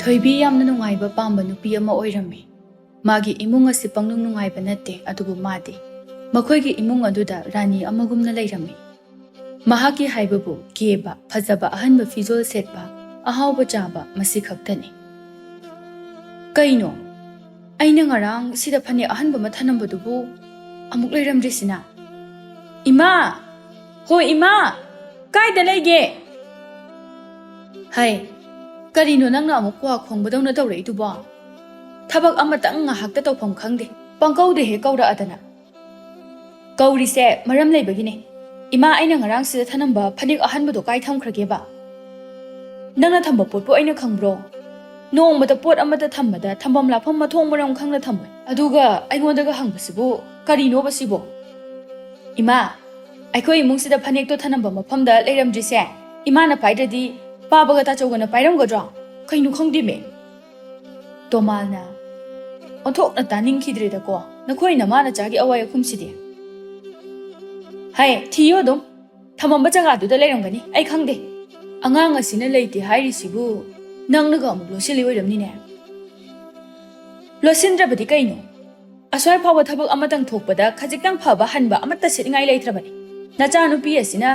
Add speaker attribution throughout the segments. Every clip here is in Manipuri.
Speaker 1: ꯊꯣꯏꯕꯤ ꯌꯥꯝꯅ ꯅꯨꯡꯉꯥꯏꯕ ꯄꯥꯝꯕ ꯅꯨꯄꯤ ꯑꯃ ꯑꯣꯏꯔꯝꯃꯤ꯫ ꯃꯥꯒꯤ ꯏꯃꯨꯡ ꯑꯁꯤ ꯄꯪꯅꯨꯡ ꯅꯨꯡꯉꯥꯏꯕ ꯅꯠꯇꯦ, ꯑꯗꯨꯕꯨ ꯃꯥꯗꯤ ꯃꯈꯣꯏꯒꯤ ꯏꯃꯨꯡ ꯑꯗꯨꯗ ꯔꯥꯅꯤ ꯑꯃꯒꯨꯝꯅ ꯂꯩꯔꯝꯃꯤ꯫ ꯃꯍꯥꯛꯀꯤ ꯍꯥꯏꯕꯕꯨ ꯀꯦꯕ, ꯐꯖꯕ, ꯑꯍꯟꯕ ꯐꯤꯖꯣꯜ ꯁꯦꯠꯄ, ꯑꯍꯥꯎꯕ ꯆꯥꯕ ꯃꯁꯤ ꯈꯛꯇꯅꯤ꯫ ꯀꯩꯅꯣ? ꯑꯩꯅ ꯉꯔꯥꯡ ꯁꯤꯗ ꯐꯅꯦꯛ ꯑꯍꯟꯕ ꯑꯃ ꯊꯅꯝꯕꯗꯨꯕꯨ ꯑꯃꯨꯛ ꯂꯩꯔꯝꯗ꯭ꯔꯤꯁꯤꯅ? ꯏꯃꯥ! ꯍꯣꯏ ꯏꯃꯥ! ꯀꯥꯏꯗ ꯂꯩꯒꯦ? ꯍꯥꯏ, ꯀꯔꯤꯅꯣ ꯅꯪꯅ ꯑꯃꯨꯛ ꯀ꯭ꯋꯥ ꯈꯣꯡꯕꯗꯧꯅ ꯇꯧꯔꯛꯏꯗꯨꯕꯣ? ꯊꯕꯛ ꯑꯃꯇꯪ ꯉꯥꯏꯍꯥꯛꯇ ꯇꯧꯐꯝ ꯈꯪꯗꯦ, ꯄꯪꯀꯧꯗ ꯍꯦꯛ ꯀꯧꯔꯛꯑꯗꯅ꯫ ꯀꯧꯔꯤꯁꯦ ꯃꯔꯝ ꯂꯩꯕꯒꯤꯅꯦ꯫ ꯏꯃꯥ, ꯑꯩꯅ ꯉꯔꯥꯡ ꯁꯤꯗ ꯊꯅꯝꯕ ꯐꯅꯦꯛ ꯑꯍꯟꯕꯗꯣ ꯀꯥꯏ ꯊꯝꯈ꯭ꯔꯒꯦꯕ? ꯅꯪꯅ ꯊꯝꯕ ꯄꯣꯠꯄꯨ ꯑꯩꯅ ꯈꯪꯕ꯭ꯔꯣ? ꯅꯣꯡꯃꯗ ꯄꯣꯠ ꯑꯃꯗ ꯊꯝꯕꯗ ꯊꯝꯐꯝ ꯂꯥꯛꯐꯝ ꯃꯊꯣꯡ ꯃꯔꯝ ꯈꯪꯅ ꯊꯝꯃꯣꯏ, ꯑꯗꯨꯒ ꯑꯩꯉꯣꯟꯗꯒ ꯍꯪꯕꯁꯤꯕꯨ ꯀꯔꯤꯅꯣꯕ ꯁꯤꯕꯣ? ꯏꯃꯥ, ꯑꯩꯈꯣꯏ ꯏꯃꯨꯡꯁꯤꯗ ꯐꯅꯦꯛꯇꯣ ꯊꯅꯝꯕ ꯃꯐꯝꯗ ꯂꯩꯔꯝꯗ꯭ꯔꯤꯁꯦ ꯏꯃꯥꯅ ꯄꯥꯏꯗ꯭ꯔꯗꯤ ꯄꯥꯕꯒ ꯇꯥꯆꯧꯒꯅ ꯄꯥꯏꯔꯝꯒꯗ꯭ꯔꯣ? ꯀꯩꯅꯣ ꯈꯪꯗꯦꯃꯦ꯫ ꯇꯣꯃꯥꯜꯅ ꯑꯣꯟꯊꯣꯛꯅ ꯇꯥꯅꯤꯡꯈꯤꯗ꯭ꯔꯦꯗꯀꯣ ꯅꯈꯣꯏ ꯅꯃꯥꯅꯆꯥꯒꯤ ꯑꯋꯥꯏ ꯑꯈꯨꯝꯁꯤꯗꯤ꯫ ꯍꯥꯏ, ꯊꯤꯌꯣ ꯑꯗꯨꯝ, ꯊꯝꯃꯝꯕ ꯖꯒꯥꯗꯨꯗ ꯂꯩꯔꯝꯒꯅꯤ, ꯑꯩ ꯈꯪꯗꯦ꯫ ꯑꯉꯥꯡ ꯑꯁꯤꯅ ꯂꯩꯇꯦ ꯍꯥꯏꯔꯤꯁꯤꯕꯨ ꯅꯪꯅꯒ ꯑꯃꯨꯛ ꯂꯣꯠꯁꯤꯜꯂꯤ ꯑꯣꯏꯔꯝꯅꯤꯅꯦ꯫ ꯂꯣꯠꯁꯤꯟꯗ꯭ꯔꯕꯗꯤ ꯀꯩꯅꯣ? ꯑꯁ꯭ꯋꯥꯏ ꯐꯥꯎꯕ ꯊꯕꯛ ꯑꯃꯇꯪ ꯊꯣꯛꯄꯗ ꯈꯖꯤꯛꯇꯪ ꯐꯕ ꯍꯟꯕ ꯑꯃꯠꯇ ꯁꯦꯠꯅꯤꯡꯉꯥꯏ ꯂꯩꯇ꯭ꯔꯕꯅꯤ ꯅꯆꯥꯅꯨꯄꯤ ꯑꯁꯤꯅ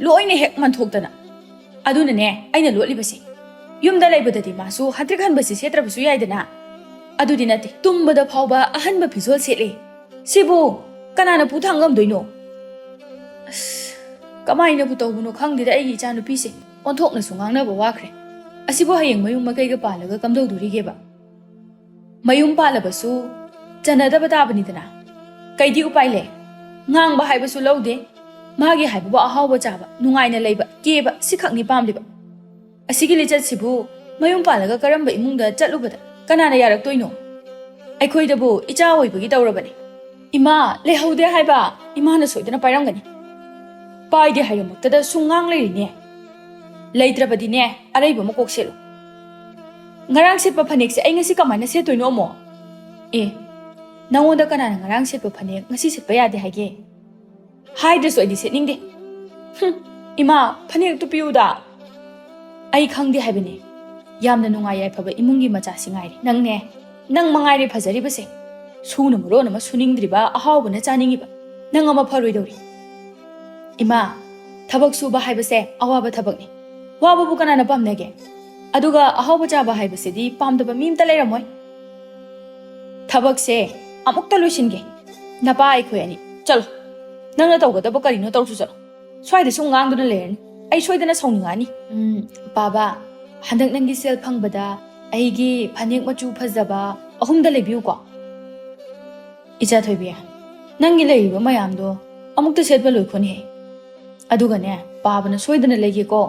Speaker 1: ꯂꯣꯏꯅ ꯍꯦꯛ ꯃꯟꯊꯣꯛꯇꯅ꯫ ꯑꯗꯨꯅꯅꯦ ꯑꯩꯅ ꯂꯣꯠꯂꯤꯕꯁꯤ꯫ ꯌꯨꯝꯗ ꯂꯩꯕꯗꯗꯤ ꯃꯥꯁꯨ ꯍꯟꯇ꯭ꯔꯤꯛ ꯍꯟꯕꯁꯤ ꯁꯦꯠꯇ꯭ꯔꯕꯁꯨ ꯌꯥꯏꯗꯅ꯫ ꯑꯗꯨꯗꯤ ꯅꯠꯇꯦ, ꯇꯨꯝꯕꯗ ꯐꯥꯎꯕ ꯑꯍꯟꯕ ꯐꯤꯖꯣꯜ ꯁꯦꯠꯂꯦ꯫ ꯁꯤꯕꯨ ꯀꯅꯥꯅ ꯄꯨꯊꯥꯡ ꯉꯝꯗꯣꯏꯅꯣ? ꯑꯁ, ꯀꯃꯥꯏꯅꯕꯨ ꯇꯧꯕꯅꯣ ꯈꯪꯗꯦꯗ ꯑꯩꯒꯤ ꯏꯆꯥꯅꯨꯄꯤꯁꯦ, ꯑꯣꯟꯊꯣꯛꯅꯁꯨ ꯉꯥꯡꯅꯕ ꯋꯥꯈ꯭ꯔꯦ꯫ ꯑꯁꯤꯕꯨ ꯍꯌꯦꯡ ꯃꯌꯨꯝ ꯃꯀꯩꯒ ꯄꯥꯜꯂꯒ ꯀꯝꯗꯧꯗꯣꯔꯤꯒꯦꯕ? ꯃꯌꯨꯝ ꯄꯥꯜꯂꯕꯁꯨ ꯆꯟꯅꯗꯕ ꯇꯥꯕꯅꯤꯗꯅ꯫ ꯀꯩꯗꯤ ꯎꯄꯥꯏ ꯂꯩ? ꯉꯥꯡꯕ ꯍꯥꯏꯕꯁꯨ ꯂꯧꯗꯦ, ꯃꯥꯒꯤ ꯍꯥꯏꯕꯕꯨ ꯑꯍꯥꯎꯕ ꯆꯥꯕ, ꯅꯨꯡꯉꯥꯏꯅ ꯂꯩꯕ, ꯀꯦꯕ ꯁꯤꯈꯛꯅꯤ ꯄꯥꯝꯂꯤꯕ꯫ ꯑꯁꯤꯒꯤ ꯂꯤꯆꯠꯁꯤꯕꯨ ꯃꯌꯨꯝ ꯄꯥꯜꯂꯒ ꯀꯔꯝꯕ ꯏꯃꯨꯡꯗ ꯆꯠꯂꯨꯕꯗ ꯀꯅꯥꯅ ꯌꯥꯔꯛꯇꯣꯏꯅꯣ? ꯑꯩꯈꯣꯏꯗꯕꯨ ꯏꯆꯥ ꯑꯣꯏꯕꯒꯤ ꯇꯧꯔꯕꯅꯤ꯫ ꯏꯃꯥ, ꯂꯩꯍꯧꯗꯦ ꯍꯥꯏꯕ, ꯏꯃꯥꯅ ꯁꯣꯏꯗꯅ ꯄꯥꯏꯔꯝꯒꯅꯤ꯫ ꯄꯥꯏꯗꯦ ꯍꯥꯏꯔꯃꯛꯇꯗ ꯁꯨꯡꯉꯥꯡ ꯂꯩꯔꯤꯅꯦ꯫ ꯂꯩꯇ꯭ꯔꯕꯗꯤꯅꯦ ꯑꯔꯩꯕ ꯑꯃ ꯀꯣꯛ ꯁꯦꯠꯂꯨ꯫ ꯉꯔꯥꯡ ꯁꯦꯠꯄ ꯐꯅꯦꯛꯁꯦ ꯑꯩ ꯉꯁꯤ ꯀꯃꯥꯏꯅ ꯁꯦꯠꯇꯣꯏꯅꯣ ꯑꯃꯨꯛ? ꯑꯦ, ꯅꯪꯉꯣꯟꯗ ꯀꯅꯥꯅ ꯉꯔꯥꯡ ꯁꯦꯠꯄ ꯐꯅꯦꯛ ꯉꯁꯤ ꯁꯦꯠꯄ ꯌꯥꯗꯦ ꯍꯥꯏꯒꯦ? ꯍꯥꯏꯗ꯭ꯔꯁꯨ ꯑꯩꯗꯤ ꯁꯦꯠꯅꯤꯡꯗꯦ꯫ ꯏꯃꯥ, ꯐꯅꯦꯛꯇꯨ ꯄꯤꯌꯨꯗ꯫ ꯑꯩ ꯈꯪꯗꯦ ꯍꯥꯏꯕꯅꯦ, ꯌꯥꯝꯅ ꯅꯨꯡꯉꯥꯏ ꯌꯥꯏꯐꯕ ꯏꯃꯨꯡꯒꯤ ꯃꯆꯥꯁꯤ ꯉꯥꯏꯔꯦ ꯅꯪꯅꯦ, ꯅꯪ ꯃꯉꯥꯏꯔꯦ ꯐꯖꯔꯤꯕꯁꯦ꯫ ꯁꯨꯅ ꯃꯔꯣꯟ ꯑꯃ ꯁꯨꯅꯤꯡꯗ꯭ꯔꯤꯕ, ꯑꯍꯥꯎꯕꯅ ꯆꯥꯅꯤꯡꯉꯤꯕ, ꯅꯪ ꯑꯃ ꯐꯔꯣꯏꯗꯧꯔꯤ꯫ ꯏꯃꯥ, ꯊꯕꯛ ꯁꯨꯕ ꯍꯥꯏꯕꯁꯦ ꯑꯋꯥꯕ ꯊꯕꯛꯅꯤ, ꯋꯥꯕꯕꯨ ꯀꯅꯥꯅ ꯄꯥꯝꯅꯒꯦ? ꯑꯗꯨꯒ ꯑꯍꯥꯎꯕ ꯆꯥꯕ ꯍꯥꯏꯕꯁꯤꯗꯤ ꯄꯥꯝꯗꯕ ꯃꯤ ꯑꯃꯇ ꯂꯩꯔꯝꯃꯣꯏ꯫ ꯊꯕꯛꯁꯦ ꯑꯃꯨꯛꯇ ꯂꯣꯏꯁꯤꯟꯒꯦ, ꯅꯄꯥ ꯑꯩꯈꯣꯏ ꯑꯅꯤ ꯆꯠꯂꯣ꯫ ꯅꯪꯅ ꯇꯧꯒꯗꯕ ꯀꯔꯤꯅꯣ ꯇꯧꯔꯁꯨ ꯆꯠꯂꯣ, ꯁ꯭ꯋꯥꯏꯗ ꯁꯨꯝ ꯉꯥꯡꯗꯨꯅ ꯂꯩꯔꯅꯤ, ꯑꯩ ꯁꯣꯏꯗꯅ ꯁꯥꯎꯅꯤꯡꯉꯛꯑꯅꯤ꯫ ꯕꯥꯕꯥ, ꯍꯟꯗꯛ ꯅꯪꯒꯤ ꯁꯦꯜ ꯐꯪꯕꯗ ꯑꯩꯒꯤ ꯐꯅꯦꯛ ꯃꯆꯨ ꯐꯖꯕ 3ꯗ ꯂꯩꯕꯤꯌꯨꯀꯣ꯫ ꯏꯆꯥ ꯊꯣꯏꯕꯤ, ꯅꯪꯒꯤ ꯂꯩꯔꯤꯕ ꯃꯌꯥꯝꯗꯣ ꯑꯃꯨꯛꯇ ꯁꯦꯠꯄ ꯂꯣꯏꯈꯣꯅꯦ, ꯑꯗꯨꯒꯅꯦ ꯄꯥꯕꯅ ꯁꯣꯏꯗꯅ ꯂꯩꯒꯦꯀꯣ꯫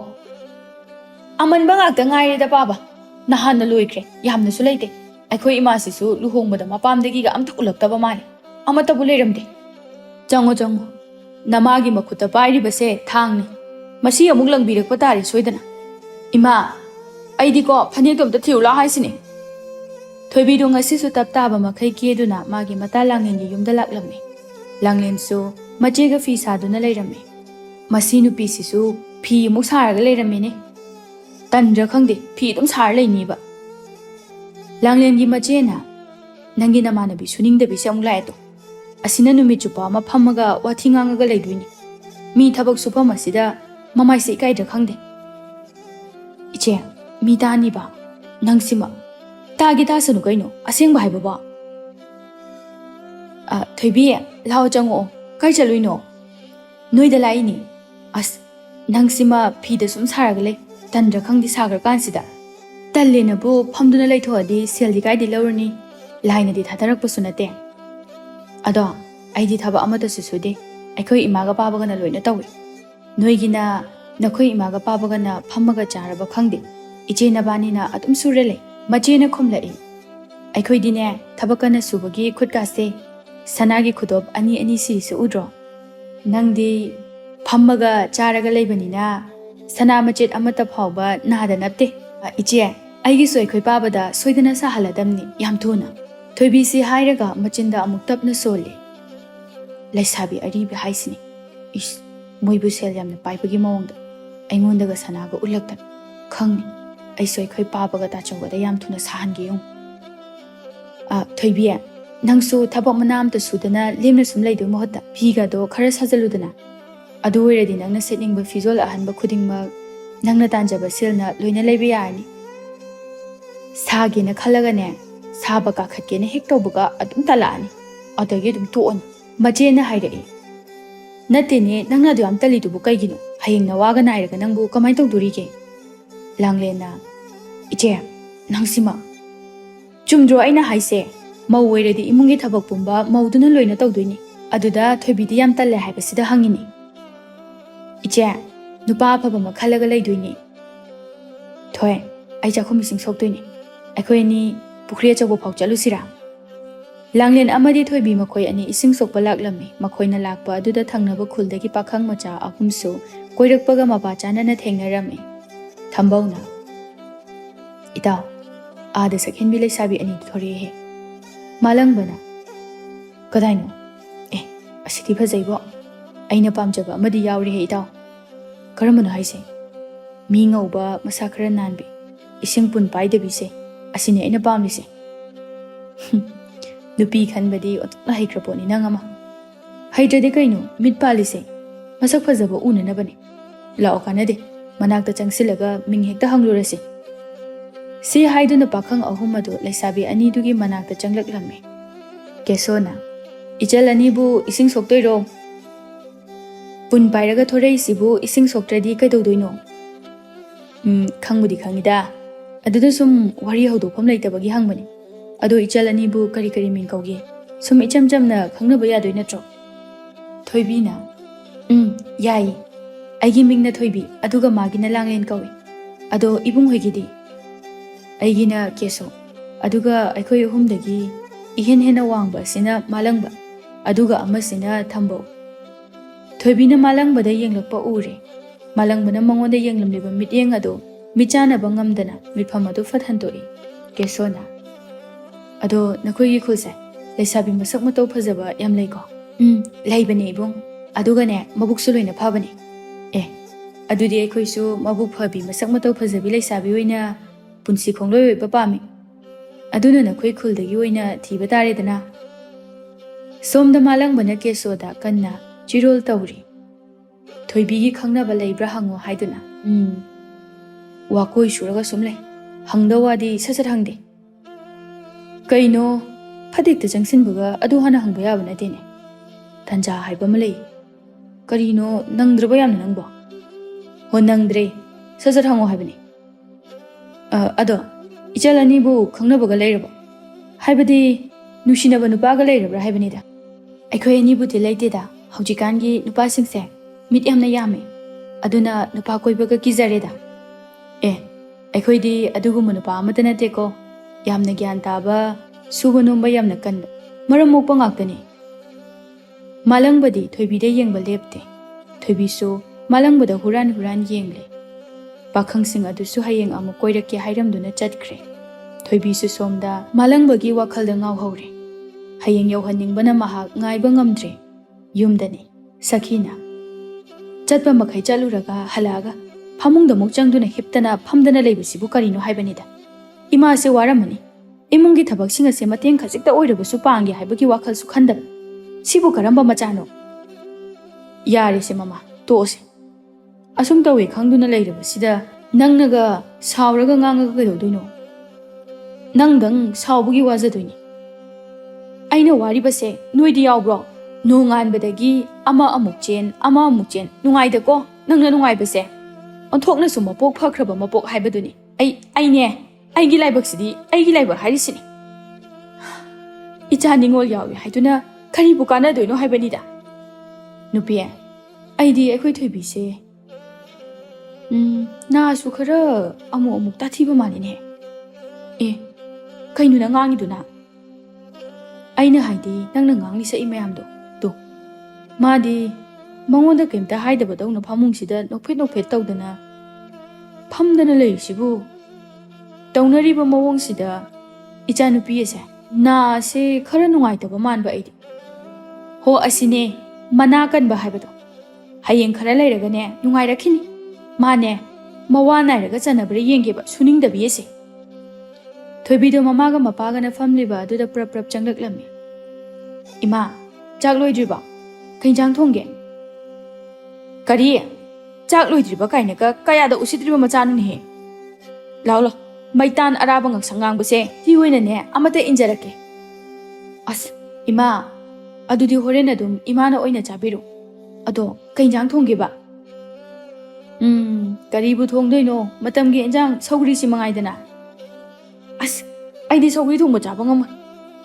Speaker 1: ꯑꯃꯟꯕ ꯉꯥꯛꯇ ꯉꯥꯏꯔꯦꯗ ꯄꯥꯕ, ꯅꯍꯥꯟꯅ ꯂꯣꯏꯈ꯭ꯔꯦ, ꯌꯥꯝꯅꯁꯨ ꯂꯩꯇꯦ꯫ ꯑꯩꯈꯣꯏ ꯏꯃꯥꯁꯤꯁꯨ ꯂꯨꯍꯣꯡꯕꯗ ꯃꯄꯥꯝꯗꯒꯤꯒ ꯑꯝꯇ ꯎꯜꯂꯛꯇꯕ ꯃꯥꯜꯂꯦ, ꯑꯃꯠꯇꯕꯨ ꯂꯩꯔꯝꯗꯦ꯫ ꯆꯪꯉꯣ ꯆꯪꯉꯣ, ꯅꯃꯥꯒꯤ ꯃꯈꯨꯠꯇ ꯄꯥꯏꯔꯤꯕꯁꯦ ꯊꯥꯡꯅꯤ, ꯃꯁꯤ ꯑꯃꯨꯛ ꯂꯪꯕꯤꯔꯛꯄ ꯇꯥꯔꯦ ꯁꯣꯏꯗꯅ꯫ ꯏꯃꯥ, ꯑꯩꯗꯤꯀꯣ ꯐꯅꯦꯛꯇꯣ ꯑꯝꯇ ꯊꯤꯔꯨꯂꯥ ꯍꯥꯏꯁꯤꯅꯦ꯫ ꯊꯣꯏꯕꯤꯗꯣ ꯉꯁꯤꯁꯨ ꯇꯞ ꯇꯥꯕ ꯃꯈꯩ ꯀꯦꯗꯨꯅ ꯃꯥꯒꯤ ꯃꯇꯥ ꯂꯥꯡꯂꯦꯟꯒꯤ ꯌꯨꯝꯗ ꯂꯥꯛꯂꯝꯃꯤ꯫ ꯂꯥꯡꯂꯦꯟꯁꯨ ꯃꯆꯦꯒ ꯐꯤ ꯁꯥꯗꯨꯅ ꯂꯩꯔꯝꯃꯤ꯫ ꯃꯁꯤ ꯅꯨꯄꯤꯁꯤꯁꯨ ꯐꯤ ꯑꯃꯨꯛ ꯁꯥꯔꯒ ꯂꯩꯔꯝꯃꯤꯅꯦ, ꯇꯟꯗ꯭ꯔꯥ ꯈꯪꯗꯦ ꯐꯤ ꯑꯗꯨꯝ ꯁꯥꯔ ꯂꯩꯅꯤꯕ꯫ ꯂꯥꯡꯂꯦꯟꯒꯤ ꯃꯆꯦꯅ, ꯅꯪꯒꯤ ꯅꯃꯥꯟꯅꯕꯤ ꯁꯨꯅꯤꯡꯗꯕꯤꯁꯦ ꯑꯃꯨꯛ ꯂꯥꯛꯑꯦꯗꯣ, ꯑꯁꯤꯅ ꯅꯨꯃꯤꯠ ꯆꯨꯞꯄ ꯑꯃ ꯐꯝꯃꯒ ꯋꯥꯊꯤ ꯉꯥꯡꯉꯒ ꯂꯩꯗꯣꯏꯅꯤ, ꯃꯤ ꯊꯕꯛ ꯁꯨꯐꯝ ꯑꯁꯤꯗ ꯃꯃꯥꯏꯁꯦ ꯏꯀꯥꯏꯗ꯭ꯔꯥ ꯈꯪꯗꯦ꯫ ꯏꯆꯦ, ꯃꯤ ꯇꯥꯅꯤꯕ, ꯅꯪꯁꯤꯃ ꯇꯥꯒꯤ ꯇꯥꯁꯅꯨ ꯀꯩꯅꯣ, ꯑꯁꯦꯡꯕ ꯍꯥꯏꯕꯕꯣ꯫ ꯊꯣꯏꯕꯤ, ꯂꯥꯛꯑꯣ ꯆꯪꯉꯛꯑꯣ, ꯀꯥꯏ ꯆꯠꯂꯨꯏꯅꯣ? ꯅꯣꯏꯗ ꯂꯥꯛꯏꯅꯤ꯫ ꯑꯁ, ꯅꯪꯁꯤꯃ ꯐꯤꯗ ꯁꯨꯝ ꯁꯥꯔꯒ ꯂꯩ, ꯇꯟꯗ꯭ꯔꯥ ꯈꯪꯗꯦ ꯁꯥꯈ꯭ꯔꯀꯥꯟꯁꯤꯗ꯫ ꯇꯜꯂꯦꯅꯕꯨ ꯐꯝꯗꯨꯅ ꯂꯩꯊꯣꯛꯑꯗꯤ ꯁꯦꯜꯗꯤ ꯀꯥꯏꯗꯤ ꯂꯧꯔꯅꯤ, ꯂꯥꯏꯅꯗꯤ ꯊꯥꯗꯔꯛꯄꯁꯨ ꯅꯠꯇꯦ꯫ ꯑꯗꯣ ꯑꯩꯗꯤ ꯊꯕꯛ ꯑꯃꯠꯇꯁꯨ ꯁꯨꯗꯦ, ꯑꯩꯈꯣꯏ ꯏꯃꯥꯒ ꯄꯥꯕꯒꯅ ꯂꯣꯏꯅ ꯇꯧꯏ꯫ ꯅꯣꯏꯒꯤꯅ ꯅꯈꯣꯏ ꯏꯃꯥꯒ ꯄꯥꯕꯒꯅ ꯐꯝꯃꯒ ꯆꯥꯔꯕ ꯈꯪꯗꯦ, ꯏꯆꯦ ꯅꯕꯥꯅꯤꯅ ꯑꯗꯨꯝ ꯁꯨꯔ ꯂꯩ꯫ ꯃꯆꯦꯅ ꯈꯨꯝꯂꯛꯏ, ꯑꯩꯈꯣꯏꯗꯤꯅꯦ ꯊꯕꯛ ꯀꯟꯅ ꯁꯨꯕꯒꯤ ꯈꯨꯠꯀꯥꯁꯦ ꯁꯅꯥꯒꯤ ꯈꯨꯗꯣꯞ ꯑꯅꯤ ꯑꯅꯤ ꯁꯤꯔꯤꯁꯦ ꯎꯗ꯭ꯔꯣ? ꯅꯪꯗꯤ ꯐꯝꯃꯒ ꯆꯥꯔꯒ ꯂꯩꯕꯅꯤꯅ ꯁꯅꯥ ꯃꯆꯦꯠ ꯑꯃꯠꯇ ꯐꯥꯎꯕ ꯅꯥꯗ ꯅꯞꯇꯦ꯫ ꯏꯆꯦ, ꯑꯩꯒꯤꯁꯨ ꯑꯩꯈꯣꯏ ꯄꯥꯕꯗ ꯁꯣꯏꯗꯅ ꯁꯥꯍꯜꯂꯗꯝꯅꯤ, ꯌꯥꯝ ꯊꯨꯅ꯫ ꯊꯣꯏꯕꯤꯁꯤ ꯍꯥꯏꯔꯒ ꯃꯆꯤꯟꯗ ꯑꯃꯨꯛ ꯇꯞꯅ ꯁꯣꯜꯂꯤ꯫ ꯂꯩꯁꯥꯕꯤ ꯑꯔꯤꯕꯤ ꯍꯥꯏꯁꯤꯅꯤ, ꯏꯁ ꯃꯣꯏꯕꯨ ꯁꯦꯜ ꯌꯥꯝꯅ ꯄꯥꯏꯕꯒꯤ ꯃꯑꯣꯡꯗ ꯑꯩꯉꯣꯟꯗꯒ ꯁꯅꯥꯒ ꯎꯠꯂꯛꯇꯅ, ꯈꯪꯅꯤ ꯑꯩꯁꯨ ꯑꯩꯈꯣꯏ ꯄꯥꯕꯒ ꯇꯥꯆꯧꯒꯗ ꯌꯥꯝ ꯊꯨꯅ ꯁꯥꯍꯟꯒꯦ ꯌꯦꯡꯉꯨ ꯊꯣꯏꯕꯤ ꯅꯪꯁꯨ ꯊꯕꯛ ꯃꯅꯥ ꯑꯝꯇ ꯁꯨꯗꯅ ꯂꯦꯝꯅ ꯁꯨꯝ ꯂꯩꯗꯣꯏ ꯃꯍꯨꯠꯇ ꯐꯤꯒꯗꯣ ꯈꯔ ꯁꯥꯖꯜꯂꯨꯗꯅ ꯑꯗꯨ ꯑꯣꯏꯔꯗꯤ ꯅꯪꯅ ꯁꯦꯠꯅꯤꯡꯕ ꯐꯤꯖꯣꯜ ꯑꯍꯟꯕ ꯈꯨꯗꯤꯡꯃꯛ ꯅꯪꯅ ꯇꯥꯟꯖꯕ ꯁꯦꯜꯅ ꯂꯣꯏꯅ ꯂꯩꯕ ꯌꯥꯔꯅꯤ ꯁꯥꯒꯦꯅ ꯈꯜꯂꯒꯅꯦ ꯁꯥꯕ ꯀꯥꯈꯠꯀꯦꯅ ꯍꯦꯛ ꯇꯧꯕꯒ ꯑꯗꯨꯝ ꯇꯜꯂꯛꯑꯅꯤ ꯑꯗꯒꯤ ꯑꯗꯨꯝ ꯇꯣꯛꯑꯅꯤ ꯃꯆꯦꯅ ꯍꯥꯏꯔꯛꯏ ꯅꯠꯇꯦꯅꯦ ꯅꯪꯅ ꯑꯗꯨ ꯌꯥꯝ ꯇꯜꯂꯤꯗꯨꯕꯨ ꯀꯩꯒꯤꯅꯣ ꯍꯌꯦꯡ ꯅꯋꯥꯒ ꯅꯥꯏꯔꯒ ꯅꯪꯕꯨ ꯀꯃꯥꯏꯅ ꯇꯧꯗꯣꯔꯤꯒꯦ ꯂꯥꯡꯂꯦꯟꯅ ꯏꯆꯦ ꯅꯪꯁꯤꯃ ꯆꯨꯝꯗ꯭ꯔꯣ ꯑꯩꯅ ꯍꯥꯏꯁꯦ ꯃꯧ ꯑꯣꯏꯔꯗꯤ ꯏꯃꯨꯡꯒꯤ ꯊꯕꯛ ꯄꯨꯝꯕ ꯃꯧꯗꯨꯅ ꯂꯣꯏꯅ ꯇꯧꯗꯣꯏꯅꯤ ꯑꯗꯨꯗ ꯊꯣꯏꯕꯤꯗꯤ ꯌꯥꯝ ꯇꯜꯂꯦ ꯍꯥꯏꯕꯁꯤꯗ ꯍꯪꯉꯤꯅꯤ ꯏꯆꯦ ꯅꯨꯄꯥ ꯑꯐꯕ ꯑꯃ ꯈꯜꯂꯒ ꯂꯩꯗꯣꯏꯅꯤ ꯊꯣꯏ ꯑꯩ ꯆꯥꯛꯈꯨꯝ ꯏꯁꯤꯡ ꯁꯣꯛꯇꯣꯏꯅꯤ ꯑꯩꯈꯣꯏ ꯑꯅꯤ ꯄꯨꯈ꯭ꯔꯤ ꯑꯆꯧꯕ ꯐꯥꯎ ꯆꯠꯂꯨꯁꯤꯔꯥ ꯂꯥꯡꯂꯦꯟ ꯑꯃꯗꯤ ꯊꯣꯏꯕꯤ ꯃꯈꯣꯏ ꯑꯅꯤ ꯏꯁꯤꯡ ꯁꯣꯛꯄ ꯂꯥꯛꯂꯝꯃꯤ ꯃꯈꯣꯏꯅ ꯂꯥꯛꯄ ꯑꯗꯨꯗ ꯊꯪꯅꯕ ꯈꯨꯜꯗꯒꯤ ꯄꯥꯈꯪ ꯃꯆꯥ ꯑꯍꯨꯝꯁꯨ ꯀꯣꯏꯔꯛꯄꯒ ꯃꯄꯥ ꯆꯥꯅꯅ ꯊꯦꯡꯅꯔꯝꯃꯤ ꯊꯝꯕꯧꯅ ꯏꯇꯥꯎ ꯑꯥꯗ ꯁꯛꯍꯦꯟꯕꯤ ꯂꯩꯁꯥꯕꯤ ꯑꯅꯤꯗꯨ ꯊꯣꯔꯛꯑꯦꯍꯦ ꯃꯥꯂꯪꯕꯅ ꯀꯗꯥꯏꯅꯣ ꯑꯁꯤꯗꯤ ꯐꯖꯩꯕꯣ ꯑꯩꯅ ꯄꯥꯝꯖꯕ ꯑꯃꯗꯤ ꯌꯥꯎꯔꯦꯍꯦ ꯏꯇꯥꯎ ꯀꯔꯝꯕꯅꯣ ꯍꯥꯏꯁꯦ ꯃꯤ ꯉꯧꯕ ꯃꯁꯥ ꯈꯔ ꯅꯥꯟꯕꯤ ꯏꯁꯤꯡ ꯄꯨꯟ पाइदबीसे असिने अꯩꯅ पामलिसे नुपी खनबदी ओतना हैख्रपोनी नंग अमा हैद्रदे कइनो मिट पालिसे मसक फजब उननबने लाओ कानदे मनाक्ता चंगसिलगा मिंग हेक्ता हंगलुरसे से हाइदुना पाखंग अहुम अदु लैसाबी अनीदुगी मनाक्ता चंगलक्लम्मे केसोना इचल अनीबु इसिंग सोक्तोइरो पुन पाइरगा थोरैसिबु इसिंग सोक्त्रदि कैदौदोइनो खंगबुदी खंगिदा अदुदा सुम वारी हौदोफम लैतबगी हंगबने अदो इचल अनीबु करी करी मिंग कौगे सुम इचम चमना खंगनबा यादोइ नत्रो थोइबीना याई अैगी मिंगना थोइबी अदुगा मागिना लांगलेन कौवे अदो इबुंग होइगिदी अैगिना केसो अदुगा अैखोइ अहुमदगी इहेन हेना वांगबा सिना मालंगबा अदुगा अमसिना थंबो थोइबीना मालंगबदा येंगलकपा उरे मालंगबना मंगोंदा येंगलमलिबा मिटयेंग अदो मिचानबा ngamdana मिफम अदु फथनतोई केसोना अदो नखोइगी खुसे लैसाबी मसक मतौ फजबा याम लैको लैबने इबुंग अदुगाने मबुकसु लोइना फाबने अदुदि अैखोइसु मबुक फबी मसक मतौ फजबी लैसाबी ओइना पुंसी खोंग्लोइ ओइबा पामी अदुना नखोइ खुलदगी ओइना थीबा तारेदना सोमदा मालंगबना केसोदा कन्ना चिरोल तौरी थोइबीगी खंगनबा लैब्रा हंगो हाइदुना वाकोइ सुरगा सुमले हंगदवादी ससर हंगदे कइनो फदिकते जंगसिनबगा अदु हना हंगबा याबा नतेने तंजा हाइबा मलै करिनो नंगद्रबा यामना नंगबो हो नंगद्रे ससर हंगो हाइबने अदो इचल अनीबु खंगनबगा लैरबो हाइबदि नुसिनबा नुपागा लैरब्रा हाइबनेदा अैखोइ अनीबुदि लैतेदा हौजिकानगी नुपासिंगसे मिट यामना यामे अदुना नुपा कोइबगा किजरेदा अैखोइदि अदुगुम्बा नुपा अमता नतेको यामना ग्यान ताबा सुबा नोंबा यामना कनबा मरम मोकपा ngaktani मालंगबदी थोइबीदा येंगबा लेपते थोइबीसु मालंगबदा हुरान हुरान येंगले पाखंगसिंग अदुसु हयेंग अमु कोइरके हाइरमदुना चटख्रे थोइबीसु सोमदा मालंगबगी वाखलदा ngaवहौरे हयेंग यौहनिंगबना महाक ngaइबा ngamdre युमदनी सखीना चटपा मखै चलुरगा हलागा फामुंगदा मुक चंगदुना हिप्तना फमदना लेबसिबु करिनो हाइबनिदा इमासे वारमनी इमुंगी थबकसिंग असे मतेंग खजिकता ओइरबसु पांगे हाइबगी वाखलसु खंदब सिबु करंबा मचानो यारेसे ममा तोसे असुम तवे खंगदुना लेरबसिदा नंगनगा सावरगा ngangaga कदौदोइनो नंगदंग सावबगी वाजदोइनी अैना वारिबसे नोइदि यावब्रो नोंगानबदगी अमा अमुक चेन नुंगाइदको नंगना नुंगाइबसे ओंथोकनासु मपोक फख्रबा मपोक हाइबदुनी अैने अैगी लाइबक्सिदि अैगी लाइबक हारिसिनी इचा निंगोल यावे हाइदुना करिबु कानादोइनो हाइबनिदा नुपी अैदि अैखोइ थोइबीसे नासु खरा अमुक ताथीबा मानिने कइनुना ngangiदुना अैना हाइदि नंगना nganglisa इमयामदो तो मादि मंगोंदा केमता हाइदबदौना फामुंगसिदा नोफेट तौदना फमदना लैसिबु तौनरिबा मवोंगसिदा इचा नुपी असे नासे खरा नुंगाइतबा मानबा अैदि हो असिने मना कनबा हाइबदो हयेंग खरा लैरगने नुंगाइरखिनी माने Mawa nairaga chanabra yengeba suningdabi ase. Thoibido mamaga mapagana famliba aduda prap changlaklammi. Ima, chak loidriba. Kainjang thongge. Kari, chak loidriba kainaka kayada usidriba machanu ni he. Laulo, maitan araba ngak sangang base, ti hoina ne amata injarake. As, Ima, adudi horena dum imana oina chabiru. Ado, kainjang thongge ba. Karibu thongdoino, matamgi enjang saugri si mangaidana. As, aidi saugri thongba chaba ngam.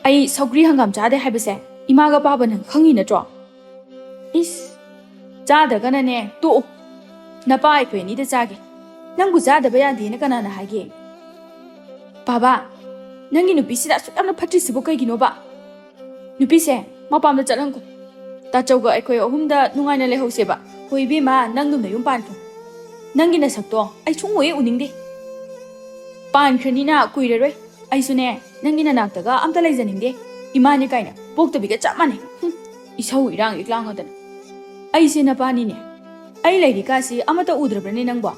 Speaker 1: Ai saugri hangam chade haibase, imaga baba nang khangi na tro. Is, chada kana ne, to. Napa ai pe ni da chage. Nangbu chada ba yadi na kana na hage. Baba, nangi nupi sida sukam na phatri sibo kai gino ba. Nupi se, mapam da chalang ko. Ta chauga ai khoi ahum da nungai na le hause ba. Hoi bi ma nang dum na yum pan ko. Nangi na sakto, ai chungwe uning de. Pan khrani na kuire roi. Ai sune, nangi na nak taga amta lai janing de. Ima ne kaina, pok to bi ga chap mane. Isau irang iklang adan. Ai se na pani ne. Ai lai ri ka si amata udrabra ne nang ba.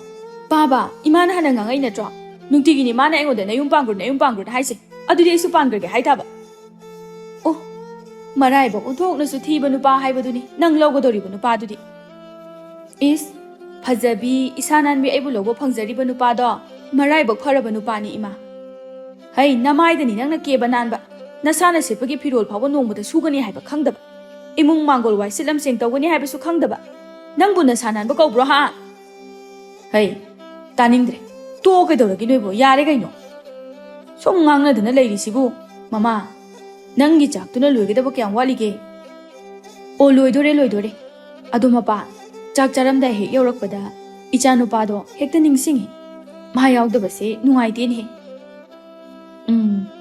Speaker 1: Baba, ima na hana ngai na tro. Nungti gi ni mana ai oda na yum panggur da haise. Adu de su panggur ge hai ta ba. Oh, marai ba uthok na su thi ba nu pa hai ba du ni. Nang logo dori ba nu pa du di. Is Fajabi isanan mi aibu logo phangjari ba nu pa do. Marai ba phara ba nu pa ni ima. Hai namai da ni nang na ke ba nan ba. Nasana sepagi phirol phawa nong ba sugani hai ba khangda ba. Imung mangol wai silam seng tawani hai ba su khangda ba. Nang bu na sanan ba ko bro ha. Hai taningdre. To ke doragi noi bo yare gai no. Som ngangna dana leiri sibu. Mama, nangi chak tu na loige da ba kyam wali ge. O loidore. Adu mapa. Chak charam da he yorak pada. Ichanu pa do hekta ningsingi. Ma yaw da ba se nungai tin he.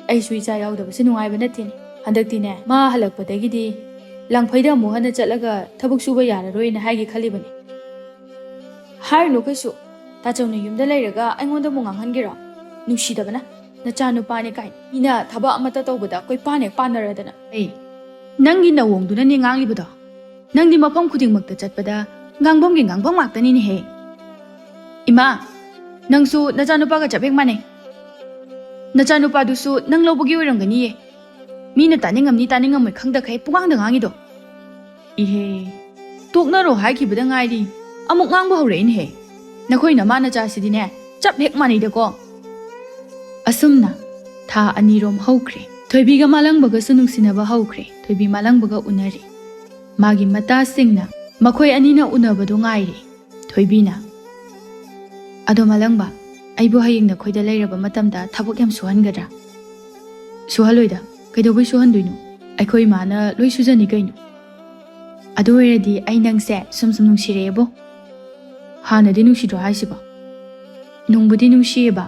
Speaker 1: Ai sui cha yaw da ba se nungai ba natin. Handak ti ne ma halak pada gi di. Langphaida mu hana chatlaga thabuk suba yararoi na haigi khali bani. Har no kaisu. Ta chawna yumda lairaga aingonda mo nganghangira. Nusidabana. Nachanu pane kai. Ina thaba amata tawbada koi pane panaradana. Ei. Nangi nawongduna ni nganglibada. Nangdi mapam khudingmakta chatpada ngangbomgi ngangbom maktani ni he. Ima, nangsu nachanupa ga chapek mane. Nachanupa dusu nang lobagi oirangani ye. Mina taningamoi khangda khai puwang da ngangi do. Ihe. Toknaro haikibada ngairi. Amuk ngangba haurein he. Nakhoi na mana cha sidine chap hek mani da ko. Asumna tha anirom haukre. Thoibi ga malang baga sunungsinaba haukre. Thoibi malang baga unari. Magi mata singna makhoi anina unabado ngairi. Thoibi na. Ado malangba aibu haying na khoida lairaba matamda thabok yam suhangadra. Suhaloida kaidobai suhanduino. Aikhoi mana loi sujani kaino. Ado oiradi ai nangse sum nungsirebo. Hanadi nungsidro haisiba. Nungbudi nungsiyeba.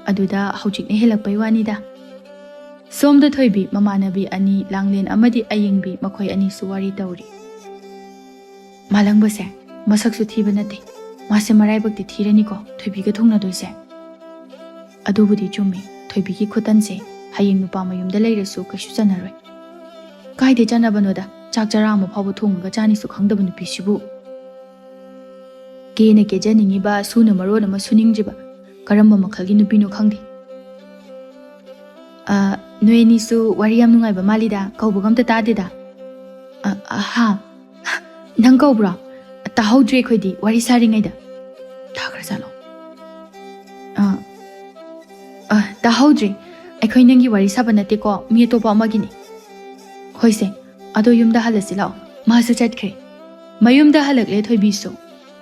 Speaker 1: Aduda haujikne helakpai wanida. Somda thoibi mamanabi ani langlen amadi ayingbi makhoi ani suwari tauri. Malangbase masaksu thiba nate. Mase maraibakti thirani ko thoibi ga thongna doise. Adubudi chumi thoibi ki khutanse haying nupa mayumda leirasu kaishu chanaroi. Kaide chanabanoda chak chara ma phabu thongga chani su khangdaba nupi sibu. Kene ke janingi ba suna marona ma suningjiba karamba makhalgi nupino khangdi. Noeni su wariyam nungai ba malida kaubagam ta tadida. Ha. Nang kaubra tahaudre khoidi wari saringai da. Thagra jalo. Tahaudre aikhoi nangi wari sabanate ko mi topa magini. Hoise ado yumda halasi lao ma su chatkre. Mayumda halakle thoibi su.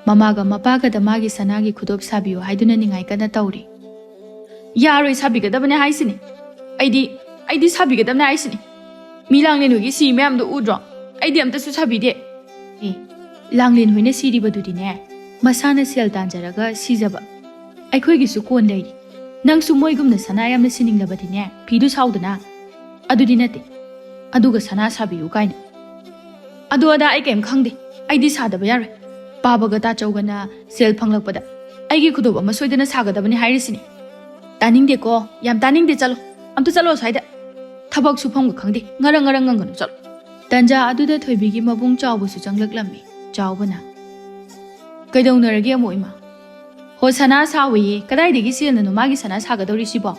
Speaker 1: Mamaga mapaga da magi sanagi khudop sabiyo haiduna ningai kana tauri. Yaroi sabigadabane haisini. Aidi sabigadabane haisini. Milanglin hugi si mayam do udro. Aidi amta su sabide. Langlin huine siri badudi ne. Masana sel tanjaraga sijaba. Aikhoi gi su kon dai. Nang su moigumna sanayam na sininglabadi ne. Pidu saudana. Adudi nate. Aduga sana sabiyo kaina. Adu ada ai kem khangde. Aidi sadaba yaroi. Babaga ta chawgana sel phanglakpada aigi khudob ama soidana sagadabani hairisini taningde ko yam taningde chalo amtu chalo saida thabak su phangga khangde ngarang nganu chalo tanja aduda thoibi gi mabung chawbu su changlaklammi chawbana kaidonarage mo ima ꯍꯣ ꯁꯅꯥ ꯁꯥꯋꯦꯌꯦ ꯀꯗꯥꯏꯗꯒꯤ ꯁꯦꯜꯅꯅꯣ ꯃꯥꯒꯤ ꯁꯅꯥ ꯁꯥꯒꯗꯧꯔꯤꯁꯤꯕꯣ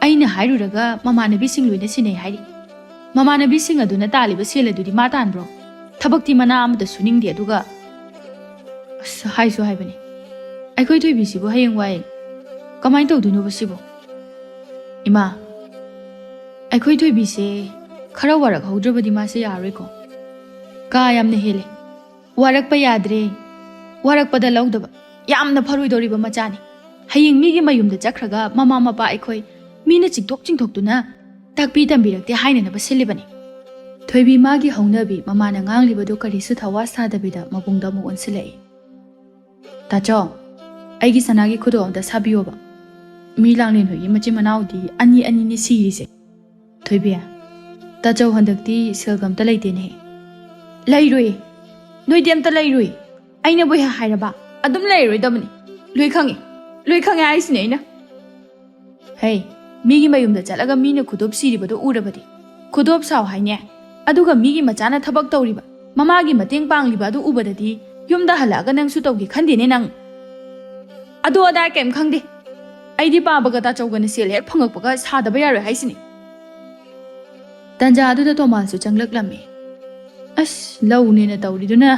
Speaker 1: ꯑꯩꯅ ꯍꯥꯏꯔꯨꯔꯒ ꯃꯃꯥꯟꯅꯕꯤꯁꯤꯡ ꯂꯣꯏꯅ ꯁꯤꯟꯅꯩ ꯍꯥꯏꯔꯤ ꯃꯃꯥꯟꯅꯕꯤꯁꯤꯡ ꯑꯗꯨꯅ ꯇꯥꯜꯂꯤꯕ ꯁꯦꯜ ꯑꯗꯨꯗꯤ ꯃꯥ ꯇꯥꯟꯕ꯭ꯔꯣ ꯊꯕꯛꯇꯤ ꯃꯅꯥ ꯑꯃꯗ ꯁꯨꯅꯤꯡꯗꯦ ꯑꯗꯨꯒ ꯑꯁ ꯍꯥꯏꯁꯨ ꯍꯥꯏꯕꯅꯤ ꯑꯩꯈꯣꯏ ꯊꯣꯏꯕꯤꯁꯤꯕꯨ ꯍꯌꯦꯡꯋꯥꯏ ꯀꯃꯥꯏꯅ ꯇꯧꯗꯣꯏꯅꯣꯕ ꯁꯤꯕꯨ ꯏꯃꯥ ꯑꯩꯈꯣꯏ ꯊꯣꯏꯕꯤꯁꯦ ꯈꯔ ꯋꯥꯔꯛꯍꯧꯗ꯭ꯔꯕꯗꯤ ꯃꯥꯁꯦ ꯌꯥꯔꯣꯏꯀꯣ ꯀꯥ ꯌꯥꯝꯅ ꯍꯦꯜꯂꯦ ꯋꯥꯔꯛꯄ ꯌꯥꯗ꯭ꯔꯦ ꯋꯥꯔꯛꯄꯗ ꯂꯧꯗꯕ ꯌꯥꯝꯅ ꯐꯔꯣꯏꯗꯧꯔꯤꯕ ꯃꯆꯥꯅꯤ ꯍꯌꯦꯡ ꯃꯤꯒꯤ ꯃꯌꯨꯝꯗ ꯆꯠꯈ꯭ꯔꯒ ꯃꯃꯥ ꯃꯄꯥ ꯑꯩꯈꯣꯏ ꯃꯤꯅ ꯆꯤꯡꯊꯣꯛ ꯆꯤꯡꯊꯣꯛꯇꯨꯅ ꯇꯥꯛꯄꯤ ꯇꯝꯕꯤꯔꯛꯇꯦ ꯍꯥꯏꯅꯅꯕ ꯁꯤꯜꯂꯤꯕꯅꯤ ꯊꯣꯏꯕꯤ ꯃꯥꯒꯤ ꯍꯧꯅꯕꯤ ꯃꯃꯥꯅ ꯉꯥꯡꯂꯤꯕꯗꯨ ꯀꯔꯤꯁꯨ ꯊꯋꯥ ꯁꯥꯗꯕꯤꯗ ꯃꯕꯨꯡꯗ ꯑꯃꯨꯛ ꯑꯣꯟꯁꯤꯜꯂꯛꯏ ꯇꯥꯆꯧ ꯑꯩꯒꯤ ꯁꯅꯥꯒꯤ ꯈꯨꯗꯣꯞ ꯑꯝꯇ ꯁꯥꯕꯤꯌꯣꯕ ꯃꯤ ꯂꯥꯡꯂꯦꯟ ꯍꯣꯏꯒꯤ ꯃꯆꯤꯟ ꯃꯅꯥꯎꯗꯤ ꯑꯅꯤ ꯑꯅꯤꯅꯤ ꯁꯤꯔꯤꯁꯦ ꯊꯣꯏꯕꯤ ꯇꯥꯆꯧ ꯍꯟꯗꯛꯇꯤ ꯁꯦꯜꯒ ꯑꯝꯇ ꯂꯩꯇꯦꯅꯦ ꯂꯩꯔꯣꯏ ꯅꯣꯏꯗꯤ ꯑꯝꯇ ꯂꯩꯔꯣꯏ ꯑꯩꯅꯕꯨ ꯍꯦꯛ ꯍꯥꯏꯔꯕ ꯑꯗꯨꯝ ꯂꯩꯔꯣꯏꯗꯕꯅꯤ ꯂꯣꯏ ꯈꯪꯉꯦ ꯍꯥꯏꯁꯤꯅꯦ ꯑꯩꯅ ꯍꯩ ꯃꯤꯒꯤ ꯃꯌꯨꯝꯗ ꯆꯠꯂꯒ ꯃꯤꯅ ꯈꯨꯗꯣꯞ ꯁꯤꯔꯤꯕꯗꯣ ꯎꯔꯕꯗꯤ ꯈꯨꯗꯣꯞ ꯁꯥꯎ ꯍꯥꯏꯅꯦ ꯑꯗꯨꯒ ꯃꯤꯒꯤ ꯃꯆꯥꯅ ꯊꯕꯛ ꯇꯧꯔꯤꯕ ꯃꯃꯥꯒꯤ ꯃꯇꯦꯡ ꯄꯥꯡꯂꯤꯕ ꯑꯗꯨ ꯎꯕꯗꯗꯤ ꯌꯨꯝꯗ ꯍꯜꯂꯛꯑꯒ ꯅꯪꯁꯨ ꯇꯧꯒꯦ ꯈꯟꯗꯦꯅꯦ ꯅꯪ ꯑꯗꯨ ꯑꯗꯥ ꯀꯩꯝ ꯈꯪꯗꯦ ꯑꯩꯗꯤ ꯄꯥꯕꯒ ꯇꯥꯆꯧꯒꯅ ꯁꯦꯜ ꯍꯦꯛ ꯐꯪꯉꯛꯄꯒ ꯁꯥꯗꯕ ꯌꯥꯔꯣꯏ ꯍꯥꯏꯁꯤꯅꯤ ꯇꯟꯖꯥ ꯑꯗꯨꯗ ꯇꯣꯃꯥꯁꯁꯨ ꯆꯪꯂꯛꯂꯝꯃꯤ ꯑꯁ ꯂꯧꯅꯦꯅ ꯇꯧꯔꯤꯗꯨꯅ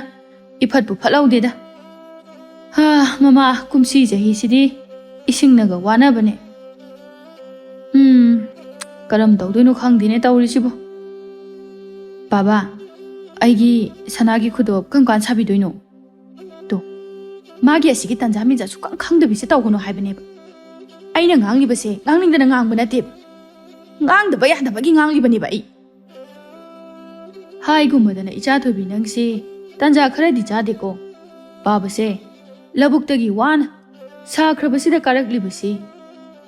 Speaker 1: ꯏꯐꯠꯄꯨ ꯐꯠꯍꯧꯗꯦꯗ ꯃꯃꯥ ꯀꯨꯝꯁꯤ ꯆꯍꯤꯁꯤꯗꯤ ꯏꯁꯤꯡꯅꯒ ꯋꯥꯅꯕꯅꯦ ꯀꯔꯝ ꯇꯧꯗꯣꯏꯅꯣ ꯈꯪꯗꯦꯅꯦ ꯇꯧꯔꯤꯁꯤꯕꯨ ꯕꯥꯕꯥ ꯑꯩꯒꯤ ꯁꯅꯥꯒꯤ ꯈꯨꯗꯣꯞ ꯀꯔꯝ ꯀꯥꯟ ꯁꯥꯕꯤꯗꯣꯏꯅꯣ ꯇꯣ ꯃꯥꯒꯤ ꯑꯁꯤꯒꯤ ꯇꯟꯖꯥ ꯃꯤꯟꯖꯥ ꯁꯨꯛꯈꯪ ꯈꯪꯗꯕꯤꯁꯦ ꯇꯧꯒꯅꯣ ꯍꯥꯏꯕꯅꯦꯕ ꯑꯩꯅ ꯉꯥꯡꯂꯤꯕꯁꯦ ꯉꯥꯡꯅꯤꯡꯗꯅ ꯉꯥꯡꯕ ꯅꯠꯇꯦꯕ ꯉꯥꯡꯗꯕ ꯌꯥꯗꯕꯒꯤ ꯉꯥꯡꯂꯤꯕꯅꯦꯕ ꯑꯩ ꯍꯥꯏꯒꯨꯝꯕꯗꯅ ꯏꯆꯥꯊꯣꯏꯕꯤ ꯅꯪꯁꯦ ꯇꯟꯖꯥ ꯈꯔꯗꯤ ꯆꯥꯗꯦꯀꯣ ꯄꯥꯕꯁꯦ ꯂꯧꯕꯨꯛꯇꯒꯤ ꯋꯥꯅ ꯁꯥꯈ꯭ꯔꯕꯁꯤꯗ ꯀꯥꯔꯛꯂꯤꯕꯁꯤ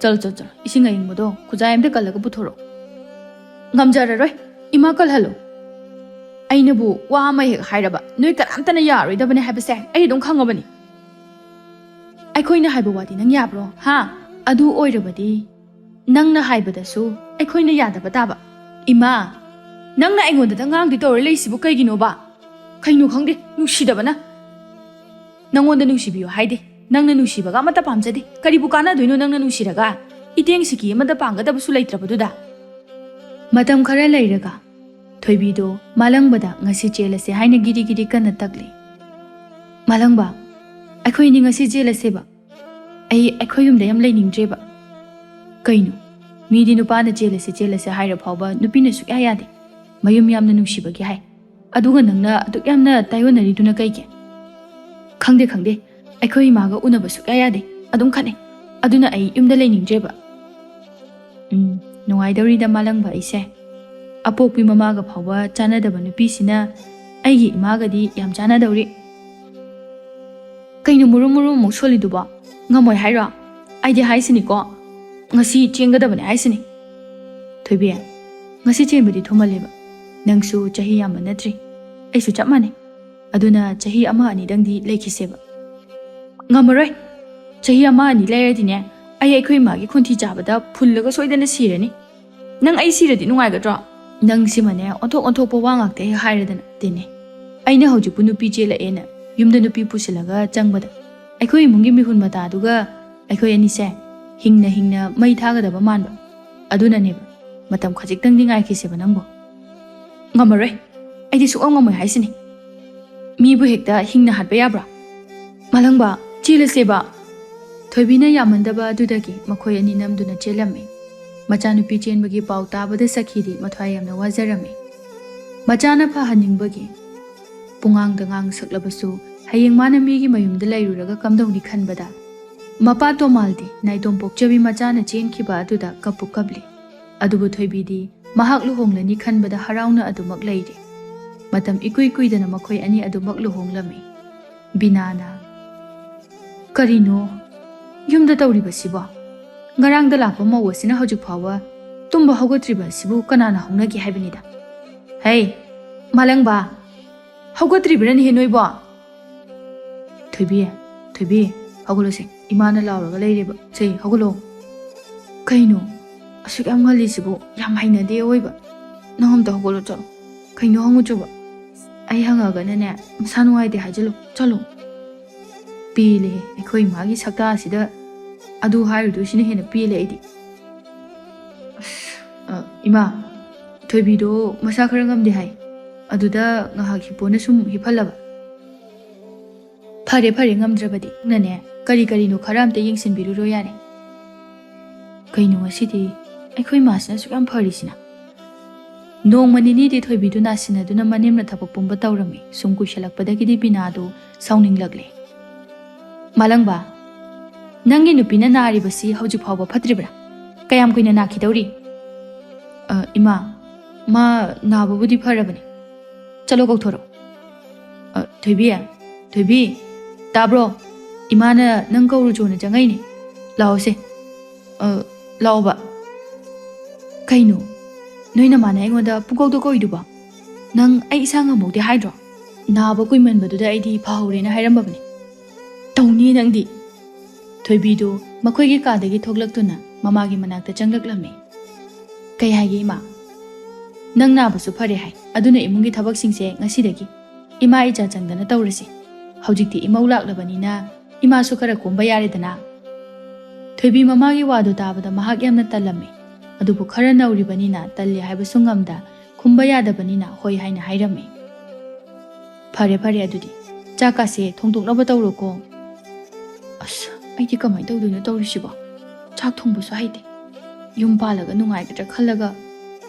Speaker 1: ꯆꯠꯂꯣ ꯏꯁꯤꯡ ꯑꯌꯤꯡꯕꯗꯣ ꯈꯨꯖꯥꯏ ꯑꯝꯇ ꯀꯜꯂꯒ ꯄꯨꯊꯣꯔꯛꯑꯣ ꯉꯝꯖꯔꯔꯣꯏ ꯏꯃꯥ ꯀꯜꯍꯜꯂꯣ ꯑꯩꯅꯕꯨ ꯋꯥ ꯑꯃ ꯍꯦꯛ ꯍꯥꯏꯔꯕ ꯅꯣꯏ ꯀꯅꯥꯝꯇꯅ ꯌꯥꯔꯣꯏꯗꯕꯅꯦ ꯍꯥꯏꯕꯁꯦ ꯑꯩ ꯑꯗꯨꯝ ꯈꯪꯉꯕꯅꯤ ꯑꯩꯈꯣꯏꯅ ꯍꯥꯏꯕ ꯋꯥꯗꯤ ꯅꯪ ꯌꯥꯕ꯭ꯔꯣ ꯑꯗꯨ ꯑꯣꯏꯔꯕꯗꯤ ꯅꯪꯅ ꯍꯥꯏꯕꯗꯁꯨ ꯑꯩꯈꯣꯏꯅ ꯌꯥꯗꯕ ꯇꯥꯕ ꯏꯃꯥ ꯅꯪꯅ ꯑꯩꯉꯣꯟꯗ ꯉꯥꯡꯗꯤ ꯇꯧꯔ ꯂꯩꯁꯤꯕꯨ ꯀꯩꯒꯤꯅꯣꯕ ꯀꯩꯅꯣ ꯈꯪꯗꯦ ꯅꯨꯡꯁꯤꯗꯕꯅ ꯅꯪꯉꯣꯟꯗ ꯅꯨꯡꯁꯤꯕꯤꯌꯣ ꯍꯥꯏꯗꯦ ꯅꯪꯅ ꯅꯨꯡꯁꯤꯕꯒ ꯑꯃꯠꯇ ꯄꯥꯝꯖꯗꯦ ꯀꯔꯤꯕꯨ ꯀꯥꯟꯅꯗꯣꯏꯅꯣ ꯅꯪꯅ ꯅꯨꯡꯁꯤꯔꯒ ꯏꯇꯦꯡ ꯁꯤꯀꯤ ꯑꯃꯗ ꯄꯥꯡꯒꯗꯕꯁꯨ ꯂꯩꯇ꯭ꯔꯕꯗꯨꯗ ꯃꯇꯝ ꯈꯔ ꯂꯩꯔꯒ ꯊꯣꯏꯕꯤꯗꯣ ꯃꯥꯂꯪꯕꯗ ꯉꯁꯤ ꯆꯦꯜꯂꯁꯦ ꯍꯥꯏꯅ ꯒꯤꯔꯤ ꯒꯤꯔꯤ ꯀꯟꯅ ꯇꯛꯂꯤ ꯃꯥꯂꯪꯕ ꯑꯩꯈꯣꯏꯅꯤ ꯉꯁꯤ ꯆꯦꯜꯂꯁꯦꯕ ꯑꯩꯈꯣꯏ ꯌꯨꯝꯗ ꯌꯥꯝ ꯂꯩꯅꯤꯡꯗ꯭ꯔꯦꯕ ꯀꯩꯅꯣ ꯃꯤꯗꯤ ꯅꯨꯄꯥꯅ ꯆꯦꯜꯂꯁꯦ ꯍꯥꯏꯔ ꯐꯥꯎꯕ ꯅꯨꯄꯤꯅ ꯁꯨꯛꯌꯥ ꯌꯥꯗꯦ ꯃꯌꯨꯝ ꯌꯥꯝꯅ ꯅꯨꯡꯁꯤꯕꯒꯤ ꯍꯥꯏ ꯑꯗꯨꯒ ꯅꯪꯅ ꯑꯗꯨꯛ ꯌꯥꯝꯅ ꯇꯥꯏꯌꯣꯟꯅꯔꯤꯗꯨꯅ ꯀꯩꯒꯤ ꯈꯪꯗꯦ ꯑꯩꯈꯣꯏ ꯏꯃꯥꯒ ꯎꯅꯕ ꯁꯨꯛꯌꯥ ꯌꯥꯗꯦ ꯑꯗꯨꯝ ꯈꯠꯅꯩ ꯑꯗꯨꯅ ꯑꯩ ꯌꯨꯝꯗ ꯂꯩꯅꯤꯡꯗ꯭ꯔꯦꯕ ꯅꯨꯡꯉꯥꯏꯗꯧꯔꯤꯗ ꯃꯥꯂꯪꯕ ꯑꯩꯁꯦ ꯑꯄꯣꯛꯄꯤ ꯃꯃꯥꯒ ꯐꯥꯎꯕ ꯆꯥꯟꯅꯗꯕ ꯅꯨꯄꯤꯁꯤꯅ ꯑꯩꯒꯤ ꯏꯃꯥꯒꯗꯤ ꯌꯥꯝ ꯆꯥꯟꯅꯗꯧꯔꯤ ꯀꯩꯅꯣ ꯃꯨꯔꯨꯝ ꯑꯃꯨꯛ ꯁꯣꯜꯂꯤꯗꯨꯕꯣ ꯉꯝꯃꯣꯏ ꯍꯥꯏꯔꯣ ꯑꯩꯗꯤ ꯍꯥꯏꯁꯤꯅꯤꯀꯣ ꯉꯁꯤ ꯆꯦꯟꯒꯗꯕꯅꯦ ꯍꯥꯏꯁꯤꯅꯤ ꯊꯣꯏꯕꯤ ꯉꯁꯤ ꯆꯦꯟꯕꯗꯤ ꯊꯨꯃꯜꯂꯦꯕ ꯅꯪꯁꯨ ꯆꯍꯤ ꯌꯥꯝꯕ ꯅꯠꯇ꯭ꯔꯤ ꯑꯩꯁꯨ ꯆꯞ ꯃꯥꯟꯅꯩ ꯑꯗꯨꯅ ꯆꯍꯤ 1-2ꯗꯪꯗꯤ ꯂꯩꯈꯤꯁꯦꯕ ꯉꯝꯃꯔꯣꯏ ꯆꯍꯤ 1-2 ꯂꯩꯔꯗꯤꯅꯦ ꯑꯩꯈꯣꯏ ꯏꯃꯥꯒꯤ ꯈꯣꯟꯊꯤ ꯆꯥꯕꯗ ꯐꯨꯜꯂꯒ ꯁꯣꯏꯗꯅ ꯁꯤꯔꯅꯤ ꯅꯪ ꯑꯩ ꯁꯤꯔꯗꯤ ꯅꯨꯡꯉꯥꯏꯒꯗ꯭ꯔꯣ ꯅꯪ ꯁꯤꯃꯅꯦ ꯑꯣꯟꯊꯣꯛꯄ ꯋꯥ ꯉꯥꯛꯇ ꯍꯦꯛ ꯍꯥꯏꯔꯗꯅ ꯇꯦꯅꯦ ꯑꯩꯅ ꯍꯧꯖꯤꯛꯄꯨ ꯅꯨꯄꯤ ꯆꯦꯜꯂꯛꯑꯦꯅ ꯌꯨꯝꯗ ꯅꯨꯄꯤ ꯄꯨꯁꯤꯜꯂꯒ ꯆꯪꯕꯗ ꯑꯩꯈꯣꯏ ꯏꯃꯨꯡꯒꯤ ꯃꯤꯍꯨꯟ ꯃꯇꯥꯗꯨꯒ ꯑꯩꯈꯣいꯑꯅꯤꯁꯦ ꯍꯤꯡꯅ ꯃꯩ ꯊꯥꯒꯗꯕ ꯃꯥꯟꯕ ꯑꯗꯨꯅꯅꯦꯕ ꯃꯇꯝ ꯈꯖꯤꯛꯇꯪꯗꯤ ꯉꯥꯏꯈꯤꯁꯦꯕ ꯅꯪꯕꯨ ꯉꯝꯃꯔꯣꯏ ꯑꯩꯗꯤ ꯁꯨꯛꯉꯝ ꯉꯝꯃꯣꯏ ꯍꯥꯏꯁꯤꯅꯤ ꯃꯤꯕꯨ ꯍꯦꯛꯇ ꯍꯤꯡꯅ ꯍꯥꯠꯄ ꯌꯥꯕ꯭ꯔꯥ ꯃꯥꯂꯪꯕ ꯆꯦꯜꯂꯁꯦꯕ ꯊꯣꯏꯕꯤꯅ ꯌꯥꯝꯃꯟꯗꯕ ꯑꯗꯨꯗꯒꯤ ꯃꯈꯣꯏ ꯑꯅꯤ ꯅꯝꯗꯨꯅ ꯆꯦꯜꯂꯝꯃꯤ ꯃꯆꯥꯅꯨꯄꯤ ꯆꯦꯟꯕꯒꯤ ꯄꯥꯎ ꯇꯥꯕꯗ ꯁꯈꯤꯗꯤ ꯃꯊ꯭ꯋꯥꯏ ꯌꯥꯝꯅ ꯋꯥꯖꯔꯝꯃꯤ ꯃꯆꯥꯅ ꯐꯍꯟꯅꯤꯡꯕꯒꯤ ꯄꯨꯡꯉꯥꯡꯗ ꯁꯛꯂꯕꯁꯨ ꯍꯌꯦꯡ ꯃꯥꯅ ꯃꯤꯒꯤ ꯃꯌꯨꯝꯗ ꯂꯩꯔꯨꯔꯒ ꯀꯝꯗꯧꯅꯤ ꯈꯟꯕꯗ ꯃꯄꯥ ꯇꯣꯃꯥꯜꯗꯤ ꯅꯥꯏꯇꯣꯝ ꯄꯣꯛꯆꯕꯤ ꯃꯆꯥꯅ ꯆꯦꯟꯈꯤꯕ ꯑꯗꯨꯗ ꯀꯞꯄꯨ ꯀꯞꯂꯤ ꯑꯗꯨꯕꯨ ꯊꯣꯏꯕꯤꯗꯤ ꯃꯍꯥꯛ ꯂꯨꯍꯣꯡꯂꯅꯤ ꯈꯟꯕꯗ ꯍꯔꯥꯎꯅ ꯑꯗꯨꯃꯛ ꯂꯩꯔꯤ ꯃꯇꯝ ꯏꯀꯨꯏ ꯀꯨꯏꯗꯅ ꯃꯈꯣꯏ ꯑꯅꯤ ꯑꯗꯨꯃꯛ ꯂꯨꯍꯣꯡꯂꯝꯃꯤ ꯕꯤꯅꯥꯅ ꯀꯔꯤꯅꯣ ꯌꯨꯝꯗ ꯇꯧꯔꯤꯕꯁꯤꯕꯣ ꯉꯔꯥꯡꯗ ꯂꯥꯛꯄ ꯃꯧ ꯑꯁꯤꯅ ꯍꯧꯖꯤꯛ ꯐꯥꯎꯕ ꯇꯨꯝꯕ ꯍꯧꯒꯠꯇ꯭ꯔꯤꯕ ꯑꯁꯤꯕꯨ ꯀꯅꯥꯅ ꯍꯧꯅꯒꯦ ꯍꯥꯏꯕꯅꯤꯗ ꯍꯩ ꯃꯥꯂꯪꯕ ꯍꯧꯒꯠꯇ꯭ꯔꯤꯕ꯭ꯔꯅꯦꯍꯦ ꯅꯣꯏꯕꯣ ꯊꯣꯏꯕꯤ ꯍꯧꯒꯠꯂꯣꯁꯦ ꯏꯃꯥꯅ ꯂꯥꯎꯔꯒ ꯂꯩꯔꯦꯕ ꯁꯦ ꯍꯧꯒꯠꯂꯣ ꯀꯩꯅꯣ ꯑꯁꯨꯛ ꯌꯥꯝ ꯉꯜꯂꯤꯁꯤꯕꯨ ꯌꯥꯝ ꯍꯩꯅꯗꯦ ꯑꯣꯏꯕ ꯅꯪ ꯑꯝꯇ ꯍꯧꯒꯠꯂꯣ ꯆꯠꯂꯣ ꯀꯩꯅꯣ ꯍꯪꯉꯨꯆꯣꯕ ꯑꯩ ꯍꯪꯉꯒꯅꯅꯦ ꯃꯁꯥ ꯅꯨꯡꯉꯥꯏꯇꯦ ꯍꯥꯏꯖꯜꯂꯨ ꯆꯠꯂꯣ ꯄꯦꯜꯂꯦ ꯑꯩꯈꯣꯏ ꯏꯃꯥꯒꯤ ꯁꯛꯇꯥ ꯑꯁꯤꯗ ꯑꯗꯨ ꯍꯥꯏꯔꯨꯗꯨ ꯁꯤꯅ ꯍꯦꯟꯅ ꯄꯦꯜꯂꯦ ꯑꯩꯗꯤ ꯏꯃꯥ ꯊꯣꯏꯕꯤꯗꯣ ꯃꯁꯥ ꯈꯔ ꯉꯝꯗꯦ ꯍꯥꯏ ꯑꯗꯨꯗ ꯉꯥꯏꯍꯥꯛ ꯍꯤꯞꯄꯣꯅ ꯁꯨꯝ ꯍꯤꯞꯍꯜꯂꯕ ꯐꯔꯦ ꯐꯔꯦ ꯉꯝꯗ꯭ꯔꯕꯗꯤ ꯅꯪꯅꯦ ꯀꯔꯤ ꯀꯔꯤꯅꯣ ꯈꯔ ꯑꯝꯇ ꯌꯦꯡꯁꯤꯟꯕꯤꯔꯨꯔꯣ ꯌꯥꯔꯦ ꯀꯩꯅꯣ ꯉꯁꯤꯗꯤ ꯑꯩꯈꯣꯏ ꯃꯥꯁꯤꯅ ꯁꯨꯛ ꯌꯥꯝ ꯐꯔꯤꯁꯤꯅ ꯅꯣꯡꯃ ꯅꯤꯅꯤꯗꯤ ꯊꯣꯏꯕꯤꯗꯨ ꯅꯥꯁꯤꯟꯅꯗꯨꯅ ꯃꯅꯦꯝꯅ ꯊꯕꯛ ꯄꯨꯝꯕ ꯇꯧꯔꯝꯃꯤ ꯁꯨꯝ ꯀꯨꯏꯁꯜꯂꯛꯄꯗꯒꯤꯗꯤ ꯕꯤꯅꯥꯗꯨ ꯁꯥꯎꯅꯤꯡꯂꯛꯂꯦ ꯃꯥꯂꯪꯕ ꯅꯪꯒꯤ ꯅꯨꯄꯤꯅ ꯅꯥꯔꯤꯕꯁꯤ ꯍꯧꯖꯤꯛ ꯐꯥꯎꯕ ꯐꯠꯇ꯭ꯔꯤꯕ꯭ꯔꯥ ꯀꯌꯥꯝ ꯀꯨꯏꯅ ꯅꯥꯈꯤꯗꯧꯔꯤ ꯏꯃꯥ ꯃꯥ ꯅꯥꯕꯕꯨꯗꯤ ꯐꯔꯕꯅꯤ ꯆꯠꯂꯣ ꯀꯧꯊꯣꯔꯛꯑꯣ ꯊꯣꯏꯕꯤ ꯊꯣꯏꯕꯤ ꯇꯥꯕ꯭ꯔꯣ ꯏꯃꯥꯅ ꯅꯪ ꯀꯧꯔꯨꯆꯣꯅ ꯆꯪꯉꯛꯏꯅꯦ ꯂꯥꯛꯑꯣꯁꯦ ꯂꯥꯛꯑꯣꯕ ꯀꯩꯅꯣ ꯅꯣꯏ ꯅꯃꯥꯅ ꯑꯩꯉꯣꯟꯗ ꯄꯨꯡꯀꯧꯗ ꯀꯧꯏꯗꯨꯕꯣ ꯅꯪ ꯑꯩ ꯏꯁꯥ ꯉꯝꯍꯧꯗꯦ ꯍꯥꯏꯗ꯭ꯔꯣ ꯅꯥꯕ ꯀꯨꯏꯃꯟꯕꯗꯨꯗ ꯑꯩꯗꯤ ꯐꯍꯧꯔꯦꯅ ꯍꯥꯏꯔꯝꯃꯕꯅꯤ ꯇꯧꯅꯤ ꯅꯪꯗꯤ ꯊꯣꯏꯕꯤꯗꯨ ꯃꯈꯣꯏꯒꯤ ꯀꯥꯗꯒꯤ ꯊꯣꯛꯂꯛꯇꯨꯅ ꯃꯃꯥꯒꯤ ꯃꯅꯥꯛꯇ ꯆꯪꯂꯛꯂꯝꯃꯤ ꯀꯩ ꯍꯥꯏꯒꯦ ꯏꯃꯥ ꯅꯪ ꯅꯥꯕꯁꯨ ꯐꯔꯦ ꯍꯥꯏ ꯑꯗꯨꯅ ꯏꯃꯨꯡꯒꯤ ꯊꯕꯛꯁꯤꯡꯁꯦ ꯉꯁꯤꯗꯒꯤ ꯏꯃꯥ ꯏꯆꯥ ꯆꯪꯗꯅ ꯇꯧꯔꯁꯤ ꯍꯧꯖꯤꯛꯇꯤ ꯏꯃꯧ ꯂꯥꯛꯂꯕꯅꯤ나 이마수 खरा ꯀꯣꯝꯕ ꯌꯥꯔꯦꯗꯅ ꯊꯣꯏꯕꯤ ꯃꯃꯥꯒꯤ ꯋꯥꯗꯨ ꯇꯥꯕꯗ ꯃꯍꯥꯛ ꯌꯥꯝꯅ ꯇꯜꯂꯝꯃꯤ ꯑꯗꯨꯕꯨ ꯈꯔ ꯅꯧꯔꯤꯕꯅꯤꯅ ꯇꯜꯂꯦ ꯍꯥꯏꯕꯁꯨ ꯉꯝꯗ ꯈꯨꯝꯕ ꯌꯥꯗꯕꯅꯤꯅ ꯍꯣꯏ ꯍꯥꯏꯅ ꯍꯥꯏꯔꯝꯃꯤ ꯐꯔꯦ ꯐꯔꯦ ꯑꯗꯨꯗꯤ ꯆꯥꯛꯀꯥꯁꯦ ꯊꯣꯡꯗꯣꯛꯅꯕ ꯇꯧꯔꯣꯀꯣ ꯑꯁ ꯑꯩꯗꯤ ꯀꯃꯥꯏ ꯇꯧꯗꯣꯏꯅꯣ ꯇꯧꯔꯤꯁꯤꯕꯣ ꯆꯥꯛ ꯊꯣꯡꯕꯁꯨ ꯍꯩꯇꯦ ꯌꯨꯝ ꯄꯥꯜꯂꯒ ꯅꯨꯡꯉꯥꯏꯒꯗ꯭ꯔꯥ ꯈꯜꯂꯒ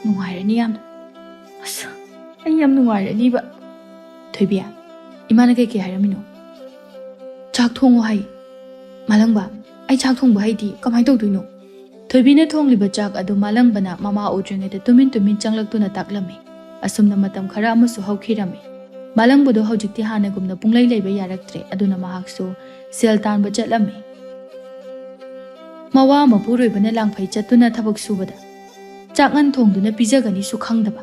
Speaker 1: ꯅꯨꯡꯉꯥꯏꯔꯅꯤ ꯌꯥꯝꯅ ꯑꯁ ꯑꯩ ꯌꯥꯝ ꯅꯨꯡꯉꯥꯏꯔꯅꯤꯕ ꯊꯣꯏꯕꯤ 이마는 ꯀꯩ ꯍꯥꯏꯔꯝꯃꯤꯅꯣ ꯆꯥꯛ ꯊꯣꯡꯉꯣ ꯍꯥꯏ ꯃꯥꯂꯪꯕ ꯑꯩ ꯆꯥꯛ ꯊꯣꯡꯕ ꯍꯩꯇꯤ ꯀꯃꯥꯏ ꯇꯧꯗꯣꯏꯅꯣ ꯊꯣꯏꯕꯤꯅ ꯊꯣꯡꯂꯤꯕ ꯆꯥꯛ ꯑꯗꯨ ꯃꯥꯂꯪꯕꯅ ꯃꯃꯥ ꯎꯗ꯭ꯔꯤꯉꯩꯗ ꯇꯨꯃꯤꯟ ꯇꯨꯃꯤꯟ ꯆꯪꯂꯛꯇꯨꯅ ꯇꯥꯛꯂꯝꯃꯤ ꯑꯁꯨꯝꯅ ꯃꯇꯝ ꯈꯔ ꯑꯃꯁꯨ ꯍꯧꯈꯤꯔꯝꯃꯤ ꯃꯥꯂꯪꯕꯗꯣ ꯍꯧꯖꯤꯛꯇꯤ ꯍꯥꯟꯅꯒꯨꯝꯅ ꯄꯨꯡꯂꯩ ꯂꯩꯕ ꯌꯥꯔꯛꯇ꯭ꯔꯦ ꯑꯗꯨꯅ ꯃꯍꯥꯛꯁꯨ ꯁꯦꯜ ꯇꯥꯟꯕ ꯆꯠꯂꯝꯃꯤ ꯃꯋꯥ ꯃꯄꯨꯔꯣꯏꯕꯅ ꯂꯥꯡꯐꯩ ꯆꯠꯇꯨꯅ ꯊꯕꯛ ꯁꯨꯕꯗ ꯆꯥꯛꯉꯟ ꯊꯣꯡꯗꯨꯅ ꯄꯤꯖꯒꯅꯤꯁꯨ ꯈꯪꯗꯕ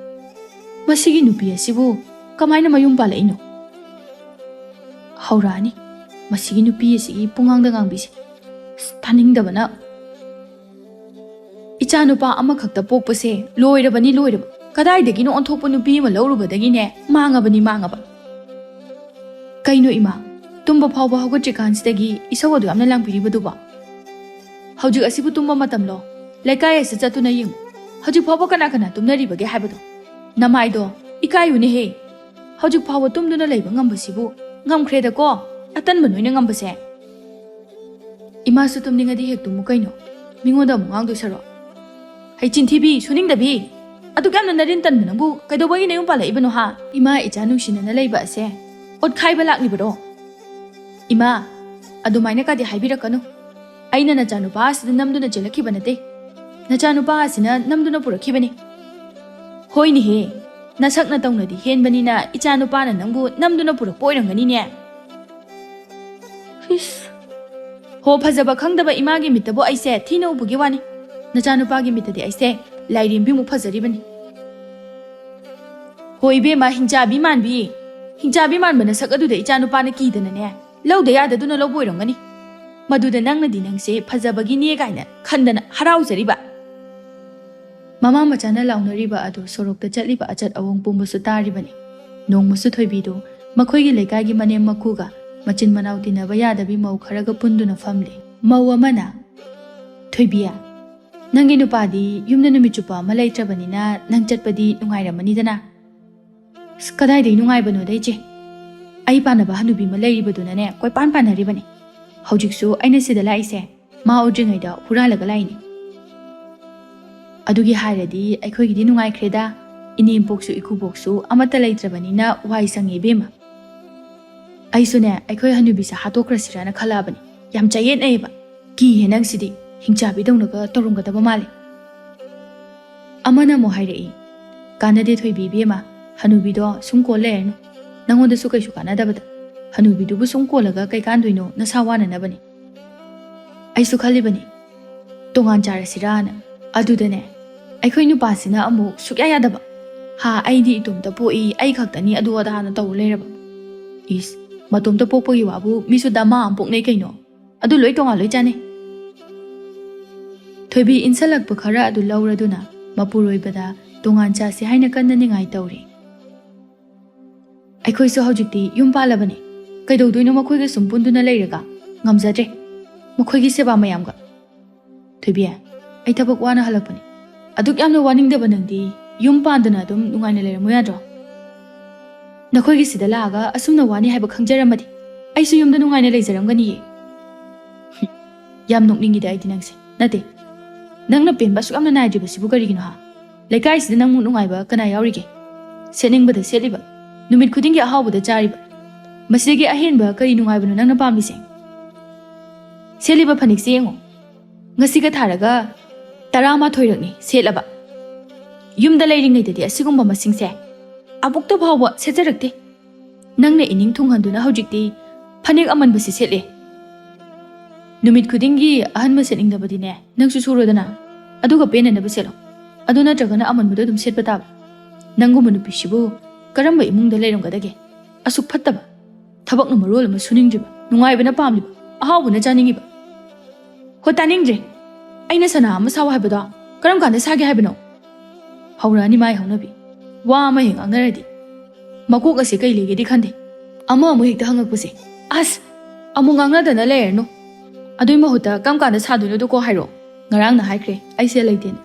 Speaker 1: ꯃꯁꯤꯒꯤ ꯅꯨꯄꯤ ꯑꯁꯤꯕꯨ ꯀꯃꯥꯏꯅ ꯃꯌꯨꯝ ꯄꯥꯜꯂꯛꯏꯅꯣ ꯍꯧꯔꯛꯑꯅꯤ ꯃꯁꯤꯒꯤ ꯅꯨꯄꯤ ꯑꯁꯤꯒꯤ ꯄꯨꯡꯉꯥꯡꯗ ꯉꯥꯡꯕꯤꯁꯦ ꯇꯥꯅꯤꯡꯗꯕꯅ ꯏꯆꯥ ꯅꯨꯄꯥ ꯑꯃꯈꯛꯇ ꯄꯣꯛꯄꯁꯦ ꯂꯣꯏꯔꯕꯅꯤ ꯂꯣꯏꯔꯕ ꯀꯗꯥꯏꯗꯒꯤꯅꯣ ꯑꯣꯟꯊꯣꯛꯄ ꯅꯨꯄꯤ ꯑꯃ ꯂꯧꯔꯨꯕꯗꯒꯤꯅꯦ ꯃꯥꯡꯉꯕꯅꯤ ꯃꯥꯡꯉꯕ ꯀꯩꯅꯣ ꯏꯃꯥ ꯇꯨꯝꯕ ꯐꯥꯎꯕ ꯍꯧꯒꯠꯇ꯭ꯔꯤꯀꯥꯟꯁꯤꯗꯒꯤ ꯏꯁꯧ ꯑꯗꯨ ꯌꯥꯝꯅ ꯂꯥꯡꯕꯤꯔꯤꯕꯗꯨꯕꯣ ꯍꯧꯖꯤꯛ ꯑꯁꯤꯕꯨ ꯇꯨꯝꯕ ꯃꯇꯝꯂꯣ ꯂꯩꯀꯥꯏ ꯑꯁꯤ ꯆꯠꯇꯨꯅ ꯌꯦꯡꯉꯨ ꯍꯧꯖꯤꯛ ꯐꯥꯎꯕ ꯀꯅꯥ ꯀꯅꯥ ꯇꯨꯝꯅꯔꯤꯕꯒꯦ ꯍꯥꯏꯕꯗꯣ ꯅꯃꯥꯏꯗꯣ ꯏꯀꯥꯏꯌꯨꯅꯦꯍꯦ ꯍꯧꯖꯤꯛ ꯐꯥꯎꯕ ꯇꯨꯝꯗꯨꯅ ꯂꯩꯕ ꯉꯝꯕꯁꯤꯕꯨ ꯉꯝꯈ꯭ꯔꯦꯗꯀꯣ ꯑꯇꯟꯕ ꯅꯣꯏꯅ ꯉꯝꯕꯁꯦ 이마ꯁꯨ ꯇꯨꯝꯅꯤꯡꯉꯗꯤ ꯍꯦꯛ ꯇꯨꯝꯃꯨ ꯀꯩꯅꯣ ꯃꯤꯉꯣꯟꯗ ꯑꯃꯨꯛ ꯉꯥꯡꯗꯣꯏ ꯁꯔꯣ ꯍꯩ ꯆꯤꯟꯊꯤꯕꯤ ꯁꯨꯅꯤꯡꯗꯕꯤ ꯑꯗꯨꯛ ꯌꯥꯝꯅ ꯅꯔꯤꯟ ꯇꯟꯕ ꯅꯪꯕꯨ ꯀꯩꯗꯧꯕꯒꯤ ꯅꯌꯨꯝ ꯄꯥꯜꯂꯛꯏꯕꯅꯣ ꯍꯥ ꯏꯃꯥ ꯏꯆꯥ ꯅꯨꯡꯁꯤꯅꯅ ꯂꯩꯕ ꯑꯁꯦ ꯑꯣꯠꯈꯥꯏꯕ ꯂꯥꯛꯂꯤꯕꯔꯣ ꯏꯃꯥ ꯑꯗꯨꯃꯥꯏꯅ ꯀꯥꯗꯤ ꯍꯥꯏꯕꯤꯔꯛꯀꯅꯨ ꯑꯩꯅ ꯅꯆꯥꯅꯨꯄꯥ ꯑꯁꯤꯗ ꯅꯝꯗꯨꯅ ꯆꯦꯜꯂꯛꯈꯤꯕ ꯅꯠꯇꯦ ꯅꯆꯥꯅꯨꯄꯥ ꯑꯁꯤꯅ ꯅꯝꯗꯨꯅ ꯄꯨꯔꯛꯈꯤꯕꯅꯤ ꯍꯣꯏꯅꯦꯍꯦ ꯅꯁꯛꯅ ꯇꯧꯅꯗꯤ ꯍꯦꯟꯕꯅꯤꯅ ꯏꯆꯥꯅꯨꯄꯥꯅ ꯅꯪꯕꯨ ꯅꯝꯗꯨꯅ ꯄꯨꯔꯛꯄ ꯑꯣꯏꯔꯝꯒꯅꯤꯅꯦ ꯍꯣ ꯐꯖꯕ ꯈꯪꯗꯕ ꯏꯃꯥꯒꯤ ꯃꯤꯠꯇꯕꯨ ꯑꯩꯁꯦ ꯊꯤꯅ ꯎꯕꯒꯤ ꯋꯥꯅꯤ ꯅꯆꯥꯅꯨꯄꯥꯒꯤ ꯃꯤꯠꯇꯗꯤ ꯑꯩꯁꯦ ꯂꯥꯏꯔꯦꯝꯕꯤꯃꯨꯛ ꯐꯖꯔꯤꯕꯅꯤ ꯍꯣ ꯏꯕꯦꯝꯃ ꯍꯤꯡꯆꯥꯕꯤ ꯃꯥꯟꯕ ꯅꯁꯛ ꯑꯗꯨꯗ ꯏꯆꯥꯅꯨꯄꯥꯅ ꯀꯤꯗꯅꯅꯦ ꯂꯧꯗ ꯌꯥꯗꯗꯨꯅ ꯂꯧꯕ ꯑꯣꯏꯔꯝꯒꯅꯤ ꯃꯗꯨꯗ ꯅꯪꯅꯗꯤ ꯅꯪꯁꯦ ꯐꯖꯕꯒꯤꯅꯦ ꯀꯥꯏꯅ ꯈꯟꯗꯅ ꯍꯔꯥꯎꯖꯔꯤꯕ ꯃꯃꯥ ꯃꯆꯥꯅ ꯂꯥꯎꯅꯔꯤꯕ ꯑꯗꯨ ꯁꯣꯔꯣꯛꯇ ꯆꯠꯂꯤꯕ ꯑꯆꯠ ꯑꯋꯣꯡ ꯄꯨꯝꯕꯁꯨ ꯇꯥꯔꯤꯕꯅꯤ ꯅꯣꯡꯃꯁꯨ ꯊꯣꯏꯕꯤꯗꯨ ꯃꯈꯣꯏꯒꯤ ꯂꯩꯀꯥꯏꯒꯤ ꯃꯅꯦꯝ ꯃꯀꯨꯒ ꯃꯆꯤꯟ ꯃꯅꯥꯎ ꯇꯤꯟꯅꯕ ꯌꯥꯗꯕꯤ ꯃꯧ ꯈꯔꯒ ꯄꯨꯟꯗꯨꯅ ꯐꯝꯂꯤ ꯃꯧ ꯑꯃꯅ ꯊꯣꯏꯕꯤꯌꯥ ꯅꯪꯒꯤ ꯅꯨꯄꯥꯗꯤ ꯌꯨꯝꯗ ꯅꯨꯃꯤꯠ ꯆꯨꯞꯄ ꯑꯃ ꯂꯩꯇ꯭ꯔꯕꯅꯤꯅ ꯅꯪ ꯆꯠꯄꯗꯤ ꯅꯨꯡꯉꯥꯏꯔꯝꯃꯅꯤꯗꯅ ꯀꯗꯥꯏꯗꯒꯤ ꯅꯨꯡꯉꯥꯏꯕꯅꯣꯗ ꯏꯆꯦ ꯑꯩ ꯄꯥꯟꯅꯕ ꯍꯅꯨꯕꯤ ꯑꯃ ꯂꯩꯔꯤꯕꯗꯨꯅꯅꯦ ꯀꯣꯏꯄꯥꯟ ꯄꯥꯟꯅꯔꯤꯕꯅꯤ ꯍꯧꯖꯤꯛꯁꯨ ꯑꯩꯅ ꯁꯤꯗ ꯂꯥꯛꯏꯁꯦ ꯃꯥ ꯎꯗ꯭ꯔꯤꯉꯩꯗ ꯍꯨꯔꯥꯜꯂꯒ ꯂꯥꯛꯏꯅꯤ ꯑꯗꯨꯒꯤ ꯍꯥꯏꯔꯗꯤ ꯑꯩꯈꯣꯏꯒꯤꯗꯤ ꯅꯨꯡꯉꯥꯏꯈ꯭ꯔꯦꯗ ꯏꯅꯦꯝꯄꯣꯛꯁꯨ ꯏꯀꯨꯕꯣꯛꯁꯨ ꯑꯃꯠꯇ ꯂꯩꯇ꯭ꯔꯕꯅꯤꯅ ꯋꯥꯏ ꯁꯪꯉꯦ ꯏꯕꯦꯝꯃ ꯑꯩꯁꯨꯅꯦ ꯑꯩꯈꯣꯏ ꯍꯅꯨꯕꯤꯁꯦ ꯍꯥꯠꯇꯣꯛꯈ꯭ꯔꯁꯤꯔꯥꯅ ꯈꯜꯂꯛꯑꯕꯅꯤ ꯌꯥꯝ ꯆꯌꯦꯠꯅꯩꯌꯦꯕ ꯀꯤꯍꯦ ꯅꯪꯁꯤꯗꯤ ꯍꯤꯡꯆꯥꯕꯤꯗꯧꯅꯒ ꯇꯧꯔꯝꯒꯗꯕ ꯃꯥꯜꯂꯦ ꯑꯃꯅ ꯑꯃꯨꯛ ꯍꯥꯏꯔꯛꯏ ꯀꯥꯟꯅꯗꯦ ꯊꯣꯏꯕꯤ ꯏꯕꯦꯝꯃ ꯍꯅꯨꯕꯤꯗꯣ ꯁꯨꯝ ꯀꯣꯜ ꯂꯩꯔꯅꯨ ꯅꯪꯉꯣꯟꯗꯁꯨ ꯀꯩꯁꯨ ꯀꯥꯟꯅꯗꯕꯗ ꯍꯅꯨꯕꯤꯗꯨꯕꯨ ꯁꯨꯝ ꯀꯣꯜꯂꯒ ꯀꯩ ꯀꯥꯟꯗꯣꯏꯅꯣ ꯅꯁꯥ ꯋꯥꯅꯅꯕꯅꯤ ꯑꯩꯁꯨ ꯈꯜꯂꯤꯕꯅꯤ ꯇꯣꯉꯥꯟ ꯆꯥꯔꯁꯤꯔꯥꯅ ꯑꯗꯨꯗꯅꯦ ꯑꯩꯈꯣꯏ ꯅꯨꯄꯥꯁꯤꯅ ꯑꯃꯨꯛ ꯁꯨꯛꯌꯥ ꯌꯥꯗꯕ ꯍꯥ ꯑꯩꯗꯤ ꯏꯇꯣꯝꯇ ꯄꯣꯛꯏ ꯑꯩ ꯈꯛꯇꯅꯤ ꯑꯗꯨ ꯑꯗꯥꯅ ꯇꯧ ꯂꯩꯔꯕ ꯏꯁ ꯃꯇꯣꯝꯇ ꯄꯣꯛꯄꯒꯤ ꯋꯥꯕꯨ ꯃꯤꯁꯨ ꯗꯃꯥ ꯑꯃ ꯄꯣꯛꯅꯩ ꯀꯩꯅꯣ ꯑꯗꯨ ꯂꯣꯏ ꯇꯣꯉꯥꯟ ꯂꯣꯏ ꯆꯥꯅꯩ ꯊꯣꯏꯕꯤ ꯏꯟꯁꯜꯂꯛꯄ ꯈꯔ ꯑꯗꯨ ꯂꯧꯔꯗꯨꯅ ꯃꯄꯨꯔꯣꯏꯕꯗ ꯇꯣꯉꯥꯟ ꯆꯥꯁꯤ ꯍꯥꯏꯅ ꯀꯟꯅ ꯅꯤꯡꯉꯥꯏ ꯇꯧꯔꯤ ꯑꯩꯈꯣꯏꯁꯨ ꯍꯧꯖꯤꯛꯇꯤ ꯌꯨꯝ ꯄꯥꯜꯂꯕꯅꯤ ꯀꯩꯗꯧꯗꯣꯏꯅꯣ ꯃꯈꯣꯏꯒ ꯁꯨꯝ ꯄꯨꯟꯗꯨꯅ ꯂꯩꯔꯒ ꯉꯝꯖꯗ꯭ꯔꯦ ꯃꯈꯣꯏꯒꯤ ꯁꯦꯕꯥ ꯃꯌꯥꯝꯒ ꯊꯣꯏꯕꯤ ꯑꯩ ꯊꯕꯛ ꯋꯥꯅ ꯍꯜꯂꯛꯄꯅꯤ ꯑꯗꯨꯛ ꯌꯥꯝꯅ ꯋꯥꯅꯤꯡꯗꯕ ꯅꯪꯗꯤ ꯌꯨꯝ ꯄꯥꯟꯗꯅ ꯑꯗꯨꯝ ꯅꯨꯡꯉꯥꯏꯅ ꯂꯩꯔꯝꯃꯨ ꯌꯥꯗ꯭ꯔꯣ ꯅꯈꯣꯏꯒꯤ ꯁꯤꯗ ꯂꯥꯛꯑꯒ ꯑꯁꯨꯝꯅ ꯋꯥꯅꯤ ꯍꯥꯏꯕ ꯈꯪꯖꯔꯝꯃꯗꯤ ꯑꯩꯁꯨ ꯌꯨꯝꯗ ꯅꯨꯡꯉꯥꯏꯅ ꯂꯩꯖꯔꯝꯒꯅꯤꯌꯦ ꯌꯥꯝ ꯅꯣꯛꯅꯤꯡꯉꯤꯗ ꯑꯩꯗꯤ ꯅꯪꯁꯦ ꯅꯠꯇꯦ ꯅꯪꯅ ꯄꯦꯟꯕ ꯑꯁꯨꯛ ꯌꯥꯝꯅ ꯅꯥꯏꯗ꯭ꯔꯤꯕꯁꯤꯕꯨ ꯀꯔꯤꯒꯤꯅꯣ ꯍꯥ ꯂꯩꯀꯥꯏꯁꯤꯗ ꯅꯪꯃꯨꯛ ꯅꯨꯡꯉꯥꯏꯕ ꯀꯅꯥ ꯌꯥꯎꯔꯤꯒꯦ ꯁꯦꯠꯅꯤꯡꯕꯗ ꯁꯦꯠꯂꯤꯕ ꯅꯨꯃꯤꯠ ꯈꯨꯗꯤꯡꯒꯤ ꯑꯍꯥꯎꯕꯗ ꯆꯥꯔꯤꯕ ꯃꯁꯤꯗꯒꯤ ꯑꯍꯦꯟꯕ ꯀꯔꯤ ꯅꯨꯡꯉꯥꯏꯕꯅꯣ ꯅꯪꯅ ꯄꯥꯝꯂꯤꯁꯦ ꯁꯦꯠꯂꯤꯕ ꯐꯅꯦꯛꯁꯦ ꯌꯦꯡꯉꯣ ꯉꯁꯤꯒ ꯊꯥꯔꯒ 11ꯔꯛꯅꯤ ꯁꯦꯠꯂꯕ ꯌꯨꯝꯗ ꯂꯩꯔꯤꯉꯩꯗꯗꯤ ꯑꯁꯤꯒꯨꯝꯕ ꯃꯁꯤꯡꯁꯦ ꯑꯃꯨꯛꯇ ꯐꯥꯎꯕ ꯁꯦꯠꯆꯔꯛꯇꯦ ꯅꯪꯅ ꯏꯅꯤꯡ ꯊꯨꯡꯍꯟꯗꯨꯅ ꯍꯧꯖꯤꯛꯇꯤ ꯐꯅꯦꯛ ꯑꯃꯟꯕꯁꯤ ꯁꯦꯠꯂꯦ ꯅꯨꯃꯤꯠ ꯈꯨꯗꯤꯡꯒꯤ ꯑꯍꯟꯕ ꯁꯦꯠꯅꯤꯡꯗꯕꯗꯤꯅꯦ ꯅꯪꯁꯨ ꯁꯨꯔꯣꯗꯅ ꯑꯗꯨꯒ ꯄꯦꯟꯅꯅꯕ ꯁꯦꯠꯂꯣ ꯑꯗꯨ ꯅꯠꯇ꯭ꯔꯒꯅ ꯑꯃꯟꯕꯗꯣ ꯑꯗꯨꯝ ꯁꯦꯠꯄ ꯇꯥꯕ ꯅꯪꯒꯨꯝꯕ ꯅꯨꯄꯤꯁꯤꯕꯨ ꯀꯔꯝꯕ ꯏꯃꯨꯡꯗ ꯂꯩꯔꯝꯒꯗꯒꯦ ꯑꯁꯨꯛ ꯐꯠꯇꯕ ꯊꯕꯛꯅ ꯃꯔꯣꯜ ꯑꯃ ꯁꯨꯅꯤꯡꯗ꯭ꯔꯤꯕ ꯅꯨꯡꯉꯥꯏꯕꯅ ꯄꯥꯝꯂꯤꯕ ꯑꯍꯥꯎꯕꯅ ꯆꯥꯅꯤꯡꯉꯤꯕ ꯍꯣ ꯇꯥꯅꯤꯡꯗ꯭ꯔꯦ ꯑꯩꯅ ꯁꯅꯥ ꯑꯃ ꯁꯥꯎ ꯍꯥꯏꯕꯗꯣ ꯀꯔꯝ ꯀꯥꯟꯗ ꯁꯥꯒꯦ ꯍꯥꯏꯕꯅꯣ ꯍꯧꯔꯛꯑꯅꯤ ꯃꯥꯏ ꯍꯧꯅꯕꯤ ꯋꯥ ꯑꯃ ꯍꯦꯛ ꯉꯥꯡꯅꯔꯗꯤ ꯃꯀꯣꯛ ꯑꯁꯤ ꯀꯩ ꯂꯩꯒꯦꯗꯤ ꯈꯟꯗꯦ ꯑꯃꯨꯛ ꯍꯦꯛꯇ ꯍꯪꯉꯛꯄꯁꯦ ꯑꯁ ꯑꯃꯨꯛ ꯉꯥꯡꯅꯗꯅ ꯂꯩꯔꯅꯨ ꯑꯗꯨꯏ ꯃꯍꯨꯠꯇ ꯀꯔꯝ ꯀꯥꯟꯗ ꯁꯥꯗꯣꯏꯅꯣꯗꯣ ꯀꯣ ꯍꯥꯏꯔꯛꯑꯣ ꯉꯔꯥꯡꯅ ꯍꯥꯏꯈ꯭ꯔꯦ ꯑꯩ ꯁꯦꯜ ꯂꯩꯇꯦꯅ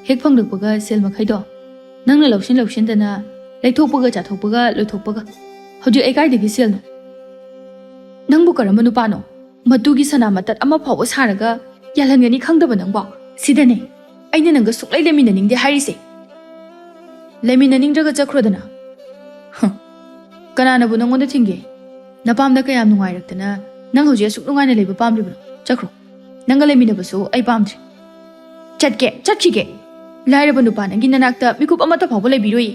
Speaker 1: ꯍꯦꯛ ꯐꯪꯂꯛꯄꯒ ꯁꯦꯜ ꯃꯈꯩꯗꯣ ꯅꯪꯅ ꯂꯧꯁꯤꯟꯗꯅ ꯂꯩꯊꯣꯛꯄꯒ ꯆꯥꯊꯣꯛꯄꯒ ꯂꯣꯏꯊꯣꯛꯄꯒ ꯍꯧꯖꯤꯛ ꯑꯩ ꯀꯥꯏꯗꯒꯤ ꯁꯦꯜꯅꯣ ꯅꯪꯕꯨ ꯀꯔꯝꯕ ꯅꯨꯄꯥꯅꯣ ꯃꯇꯨꯒꯤ ꯁꯅꯥ ꯃꯇꯠ ꯑꯃ ꯐꯥꯎꯕ ꯁꯥꯔꯒ ꯌꯥꯜꯍꯟꯒꯅꯤ ꯈꯪꯗꯕ ꯅꯪꯕꯣ ꯁꯤꯗꯅꯦ ꯑꯩꯅ ꯅꯪꯒ ꯁꯨꯛꯂꯩ ꯂꯩꯃꯤꯟꯅꯅꯤꯡꯗꯦ ꯍꯥꯏꯔꯤꯁꯦ ꯂꯩꯃꯤꯟꯅꯅꯤꯡꯗ꯭ꯔꯒ ꯆꯠꯈ꯭ꯔꯣꯗꯅ ꯀꯅꯥꯅꯕꯨ ꯅꯪꯉꯣꯟꯗ ꯊꯤꯡꯒꯦ ꯅꯄꯥꯝꯗ ꯀꯌꯥꯝ ꯅꯨꯡꯉꯥꯏꯔꯛꯇꯅ ꯅꯪ ꯍꯧꯖꯤꯛ ꯑꯁꯨꯛ ꯅꯨꯡꯉꯥꯏꯅ ꯂꯩꯕ ꯄꯥꯝꯂꯤꯕꯅꯣ ꯆꯠꯈ꯭ꯔꯣ ꯅꯪꯒ ꯂꯩꯃꯤꯟꯅꯕꯁꯨ ꯑꯩ ꯄꯥꯝꯗ꯭ꯔꯦ ꯆꯠꯈꯤꯒꯦ ꯂꯥꯏꯔꯕ ꯅꯨꯄꯥ ꯅꯪꯒꯤ ꯅꯅꯥꯛꯇ ꯃꯤꯀꯨꯞ ꯑꯃꯠꯇ ꯐꯥꯎꯕ ꯂꯩꯕꯤꯔꯣꯏꯌꯦ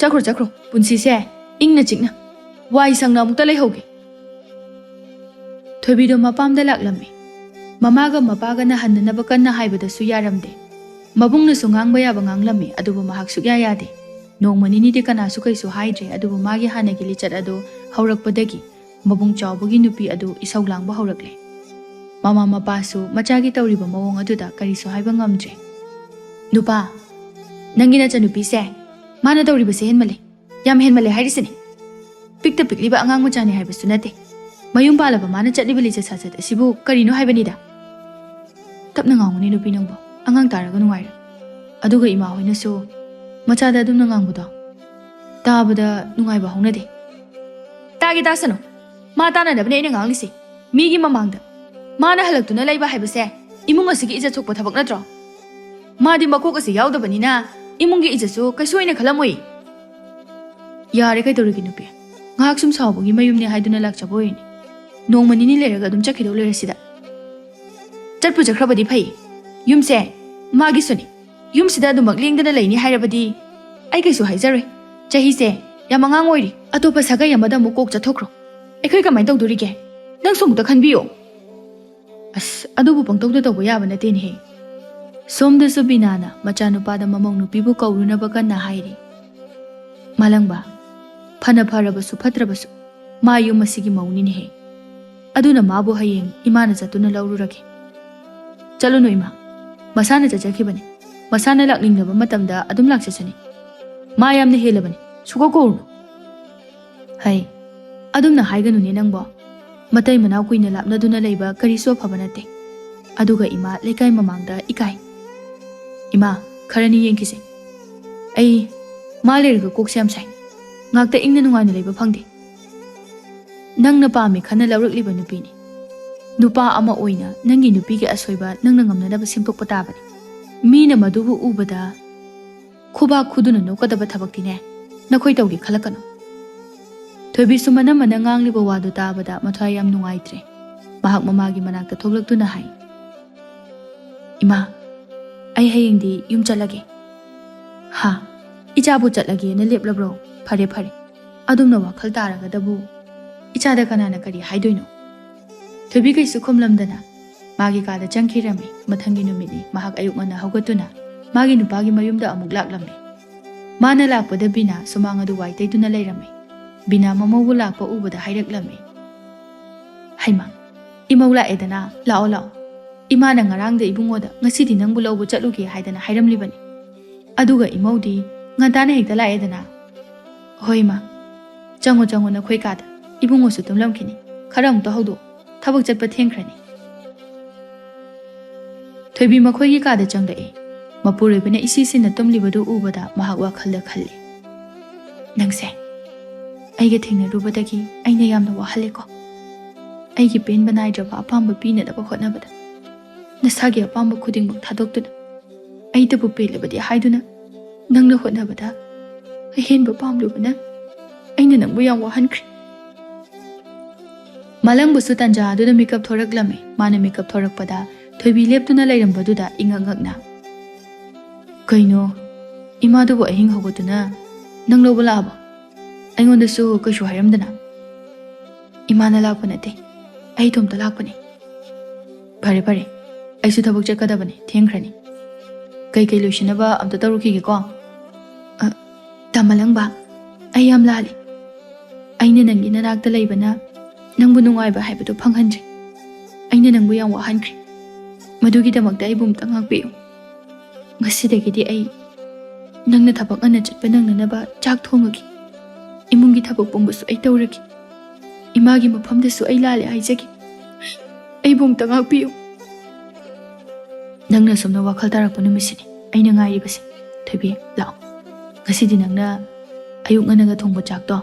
Speaker 1: ꯆꯠꯈ꯭ꯔꯣ ꯄꯨꯟꯁꯤꯁꯦ ꯏꯪꯅ ꯆꯤꯛꯅ ꯋꯥꯏ ꯁꯪꯅ ꯑꯃꯨꯛꯇ ꯂꯩꯍꯧꯒꯦ ꯊꯣꯏꯕꯤꯗꯣ ꯃꯄꯥꯝꯗ ꯂꯥꯛꯂꯝꯃꯤ ꯃꯃꯥꯒ ꯃꯄꯥꯒꯅ ꯍꯟꯅꯅꯕ ꯀꯟꯅ ꯍꯥꯏꯕꯗꯁꯨ ꯌꯥꯔꯝꯗꯦ ꯃꯕꯨꯡꯅꯁꯨ ꯉꯥꯡꯕ ꯌꯥꯕ ꯉꯥꯡꯂꯝꯃꯤ ꯑꯗꯨꯕꯨ ꯃꯍꯥꯛ ꯁꯨꯛꯌꯥ ꯌꯥꯗꯦ ꯅꯣꯡꯃ ꯅꯤꯅꯤꯗꯤ ꯀꯅꯥꯁꯨ ꯀꯩꯁꯨ ꯍꯥꯏꯗ꯭ꯔꯦ ꯑꯗꯨꯕꯨ ꯃꯥꯒꯤ ꯍꯥꯟꯅꯒꯤ ꯂꯤꯆꯠ ꯑꯗꯨ ꯍꯧꯔꯛꯄꯗꯒꯤ ꯃꯕꯨꯡ ꯆꯥꯎꯕꯒꯤ ꯅꯨꯄꯤ ꯑꯗꯨ ꯏꯁꯧ ꯂꯥꯡꯕ ꯍꯧꯔꯛꯂꯦ ꯃꯃꯥ ꯃꯄꯥꯁꯨ ꯃꯆꯥꯒꯤ ꯇꯧꯔꯤꯕ ꯃꯑꯣꯡ ꯑꯗꯨꯗ ꯀꯔꯤꯁꯨ ꯍꯥꯏꯕ ꯉꯝꯗ꯭ꯔꯦ ꯅꯨꯄꯥ ꯅꯪꯒꯤ ꯅꯆꯟꯅꯨꯄꯤꯁꯦ ꯃꯥꯅ ꯇꯧꯔꯤꯕꯁꯦ ꯍꯦꯟꯃꯜꯂꯦ ꯌꯥꯝ ꯍꯦꯟꯃꯜꯂꯦ ꯍꯥꯏꯔꯤꯁꯤꯅꯤ ꯄꯤꯛꯇ ꯄꯤꯛꯂꯤꯕ ꯑꯉꯥꯡ ꯃꯆꯥꯅꯤ ꯍꯥꯏꯕꯁꯨ ꯅꯠꯇꯦ ꯃꯌꯨꯝ ꯄꯥꯜꯂꯕ ꯃꯥꯅ ꯆꯠꯂꯤꯕ ꯂꯤꯆꯠ ꯁꯥꯆꯠ ꯑꯁꯤꯕꯨ ꯀꯔꯤꯅꯣ ꯍꯥꯏꯕꯅꯤꯗ ꯇꯞꯅ ꯉꯥꯡꯉꯨꯅꯦ ꯅꯨꯄꯤ ꯅꯪꯕꯨ ꯑꯉꯥꯡ ꯇꯥꯔꯒ ꯅꯨꯡꯉꯥꯏꯔꯦ ꯑꯗꯨꯒ ꯏꯃꯥ ꯍꯣꯏꯅꯁꯨ ꯃꯆꯥꯗ ꯑꯗꯨꯝꯅ ꯉꯥꯡꯕꯗꯣ ꯇꯥꯕꯗ ꯅꯨꯡꯉꯥꯏꯕ ꯍꯧꯅꯗꯦ ꯇꯥꯒꯦ ꯇꯥꯁꯅꯨ ꯃꯥ ꯇꯥꯅꯅꯕꯅꯦ ꯑꯩꯅ ꯉꯥꯡꯂꯤꯁꯤ ꯃꯤꯒꯤ ꯃꯃꯥꯡꯗ ꯃꯥꯅ ꯍꯜꯂꯛꯇꯨꯅ ꯂꯩꯕ ꯍꯥꯏꯕꯁꯦ ꯏꯃꯨꯡ ꯑꯁꯤꯒꯤ ꯏꯖꯠ ꯁꯣꯛꯄ ꯊꯕꯛ ꯅꯠꯇ꯭ꯔꯣ ꯃꯥꯗꯤ ꯃꯀꯣꯛ ꯑꯁꯤ ꯌꯥꯎꯗꯕꯅꯤꯅ ꯏꯃꯨꯡꯒꯤ ꯏꯖꯠꯁꯨ ꯀꯩꯁꯨ ꯑꯣꯏꯅ ꯈꯜꯂꯝꯃꯣꯏ ꯌꯥꯔꯦ ꯀꯩꯗꯧꯔꯤꯒꯦ ꯅꯨꯄꯤ ꯉꯥꯏꯍꯥꯛ ꯁꯨꯝ ꯁꯥꯎꯕꯒꯤ ꯃꯌꯨꯝꯅꯦ ꯍꯥꯏꯗꯨꯅ ꯂꯥꯛꯆꯕ ꯑꯣꯏꯔꯤꯅꯤ ꯅꯣꯡꯃ ꯅꯤꯅꯤ ꯂꯩꯔꯒ ꯑꯗꯨꯝ ꯆꯠꯈꯤꯗꯧ ꯂꯩꯔꯦ ꯁꯤꯗ ꯆꯠꯄꯨ ꯆꯠꯈ꯭ꯔꯕꯗꯤ ꯐꯩ ꯌꯨꯝꯁꯦ ꯃꯥꯒꯤꯁꯨꯅꯤ ꯌꯨꯝꯁꯤꯗ ꯑꯗꯨꯃꯛ ꯂꯦꯡꯗꯅ ꯂꯩꯅꯤ ꯍꯥꯏꯔꯕꯗꯤ ꯑꯩ ꯀꯩꯁꯨ ꯍꯥꯏꯖꯔꯣꯏ ꯆꯍꯤꯁꯦ ꯌꯥꯝ ꯑꯉꯥꯡ ꯑꯣꯏꯔꯤ ꯑꯇꯣꯞꯄ ꯁꯥꯒꯩ ꯑꯃꯗ ꯑꯃꯨꯛ ꯀꯣꯛ ꯆꯠꯊꯣꯛꯈ꯭ꯔꯣ ꯑꯩꯈꯣꯏ ꯀꯃꯥꯏꯅ ꯇꯧꯗꯣꯔꯤꯒꯦ ꯅꯪꯁꯨ ꯑꯃꯨꯛꯇ ꯈꯟꯕꯤꯌꯣ ꯑꯁ ꯑꯗꯨꯕꯨ ꯄꯪꯇꯧꯗ ꯇꯧꯕ ꯌꯥꯕ ꯅꯠꯇꯦꯅꯦꯍꯦ ꯁꯣꯝꯗꯁꯨ ꯕꯤꯅꯥꯅ ꯃꯆꯥꯅꯨꯄꯥꯗ ꯃꯃꯧ ꯅꯨꯄꯤꯕꯨ ꯀꯧꯔꯨꯅꯕ ꯀꯟꯅ ꯍꯥꯏꯔꯤ ꯃꯥꯂꯪꯕ ꯐꯅ ꯐꯔꯕꯁꯨ ꯐꯠꯇ꯭ꯔꯕꯁꯨ ꯃꯥ ꯌꯨꯝ ꯑꯁꯤꯒꯤ ꯃꯧꯅꯤꯅꯦꯍꯦ ꯑꯗꯨꯅ ꯃꯥꯕꯨ ꯍꯌꯦꯡ ꯏꯃꯥꯅ ꯆꯠꯇꯨꯅ ꯂꯧꯔꯨꯔꯒꯦ ꯆꯠꯂꯨꯅꯨ ꯏꯃꯥ ꯃꯁꯥꯅ ꯆꯠꯆꯈꯤꯕꯅꯤ ꯃꯁꯥꯅ ꯂꯥꯛꯅꯤꯡꯂꯕ ꯃꯇꯝꯗ ꯑꯗꯨꯝ ꯂꯥꯛꯆꯁꯅꯤ ꯃꯥ ꯌꯥꯝꯅ ꯍꯦꯜꯂꯕꯅꯤ ꯁꯨꯀꯧ ꯀꯧꯔꯨꯅꯨ ꯍꯩ ꯑꯗꯨꯝꯅ ꯍꯥꯏꯒꯅꯨꯅꯦ ꯅꯪꯕꯣ ꯃꯇꯩ ꯃꯅꯥꯎ ꯀꯨꯏꯅ ꯂꯥꯞꯅꯗꯨꯅ ꯂꯩꯕ ꯀꯔꯤꯁꯨ ꯑꯐꯕ ꯅꯠꯇꯦ ꯑꯗꯨꯒ ꯏꯃꯥ ꯂꯩꯀꯥꯏ ꯃꯃꯥꯡꯗ ꯏꯀꯥꯏ ꯏꯃꯥ ꯈꯔꯅꯤ ꯌꯦꯡꯈꯤꯁꯦ ꯑꯩ ꯃꯥ ꯂꯩꯔꯒ ꯀꯣꯛꯁꯦ ꯌꯥꯝ ꯁꯥꯏ ꯉꯥꯛꯇ ꯏꯪꯅ ꯅꯨꯡꯉꯥꯏꯅ ꯂꯩꯕ ꯐꯪꯗꯦ ꯅꯪꯅ ꯄꯥꯝꯃꯦ ꯈꯟꯅ ꯂꯧꯔꯛꯂꯤꯕ ꯅꯨꯄꯤꯅꯤ ꯅꯨꯄꯥ ꯑꯃ ꯑꯣꯏꯅ ꯅꯪꯒꯤ ꯅꯨꯄꯤꯒꯤ ꯑꯁꯣꯏꯕ ꯅꯪꯅ ꯉꯝꯅꯅꯕ ꯁꯦꯝꯗꯣꯛꯄ ꯇꯥꯕꯅꯤ ꯃꯤꯅ ꯃꯗꯨꯕꯨ ꯎꯕꯗ ꯈꯨꯕꯥꯛ ꯈꯨꯗꯨꯅ ꯅꯣꯛꯀꯗꯕ ꯊꯕꯛꯇꯤꯅꯦ ꯅꯈꯣꯏ ꯇꯧꯒꯦ ꯈꯜꯂꯛꯀꯅꯨ ꯊꯣꯏꯕꯤꯁꯨ ꯃꯅꯝ ꯉꯥꯡꯂꯤꯕ ꯋꯥꯗꯨ ꯇꯥꯕꯗ ꯃꯊ꯭ꯋꯥꯏ ꯌꯥꯝ ꯅꯨꯡꯉꯥꯏꯇ꯭ꯔꯦ ꯃꯍꯥꯛ ꯃꯃꯥꯒꯤ ꯃꯅꯥꯛꯇ ꯊꯣꯛꯂꯛꯇꯨꯅ ꯍꯥꯏ ꯏꯃꯥ ꯑꯩ ꯍꯌꯦꯡꯗꯤ ꯌꯨꯝ ꯆꯠꯂꯒꯦ ꯍꯥ ꯏꯆꯥꯕꯨ ꯆꯠꯂꯒꯦꯅ ꯂꯦꯞꯂꯕ꯭ꯔꯣ ꯐꯔꯦ ꯑꯗꯨꯝꯅ ꯋꯥꯈꯜ ꯇꯥꯔꯒꯗꯕꯨ ꯏꯆꯥꯗ ꯀꯅꯥꯅ ꯀꯔꯤ ꯍꯥꯏꯗꯣꯏꯅꯣ ꯊꯣꯏꯕꯤ ꯀꯩꯁꯨ ꯈꯨꯝꯂꯝꯗꯅ ꯃꯥꯒꯤ ꯀꯥꯗ ꯆꯪꯈꯤꯔꯝꯃꯤ ꯃꯊꯪꯒꯤ ꯅꯨꯃꯤꯠꯅꯤ ꯃꯍꯥꯛ ꯑꯌꯨꯛ ꯉꯟꯅ ꯍꯧꯒꯠꯇꯨꯅ ꯃꯥꯒꯤ ꯅꯨꯄꯥꯒꯤ ꯃꯌꯨꯝꯗ ꯑꯃꯨꯛ ꯂꯥꯛꯂꯝꯃꯤ ꯃꯥꯅ ꯂꯥꯛꯄꯗ ꯕꯤꯅꯥ ꯁꯨꯃꯥꯡ ꯑꯗꯨ ꯋꯥꯏ ꯇꯩꯗꯨꯅ ꯂꯩꯔꯝꯃꯤ ꯕꯤꯅꯥ ꯃꯃꯧꯕꯨ ꯂꯥꯛꯄ ꯎꯕꯗ ꯍꯥꯏꯔꯛꯂꯝꯃꯤ ꯍꯩꯃꯥ ꯏꯃꯧ ꯂꯥꯛꯑꯦꯗꯅ ꯂꯥꯛꯑꯣ ꯏꯃꯥꯅ ꯉꯔꯥꯡꯗ ꯏꯕꯨꯡꯉꯣꯗ ꯉꯁꯤꯗꯤ ꯅꯪꯕꯨ ꯂꯧꯕ ꯆꯠꯂꯨꯒꯦ ꯍꯥꯏꯗꯅ ꯍꯥꯏꯔꯝꯂꯤꯕꯅꯤ ꯑꯗꯨꯒ ꯏꯃꯧꯗꯤ ꯉꯟꯇꯥꯅ ꯍꯦꯛꯇ ꯂꯥꯛꯑꯦꯗꯅ ꯍꯣꯏ ꯏꯃꯥ ꯆꯪꯉꯣ ꯅꯈꯣꯏ ꯀꯥꯗ Ibungosu tumlamkhini. Khara amukta haudo. Thabak chatpa thengkhrani. Thoibi makhoigi kada changlae. Mapuroibana isisina tumlibadu ubada mahak wakhalda khalli. Nangse. Aiga thengnarubadagi aina yamna wahaleko. Aigi pen banaidraba apamba pinadaba hotnabada. Nasagi apamba khudingmak thadokduna. Aidabu pelabadi haiduna. Nangna hotnabada. Ahenba pamlubana. Aina nangbu yam wahankri. Malang busu tanja aduna makeup thoraklame. Mana makeup thorakpada thoibi leptuna lairambaduna ingangakna. Kaino imadubu ahing hawatuna nang lobala aba. Aingondasu kaishu haramdana. Imana lakpa nate. Ai tumta lakpane. Pare pare. Aisu thabak chakadabane thengkhrani. Kai kai loishinaba amta tarukige ko. Tamalang ba. Ai yam lali. Aina nangi nanakta laibana nangbu nungaiba haibadu phanghanjri. Aina nangbu yam wahankri. Madugidamakta ai bumta ngakpiyo. Ngasidagidi ai nangna thabak ana chatpa nangnanaba chak thongagi. Imungi thabak pumbusu ai tawragi. Imagi mafamdasu ai lali haijagi. Ai bumta ngakpiyo. Nangna somna wakhal tarakpa numisini. Aina ngairibasi. Thoibi lao. Ngasidi nangna ayuk nganaga thongba chakto.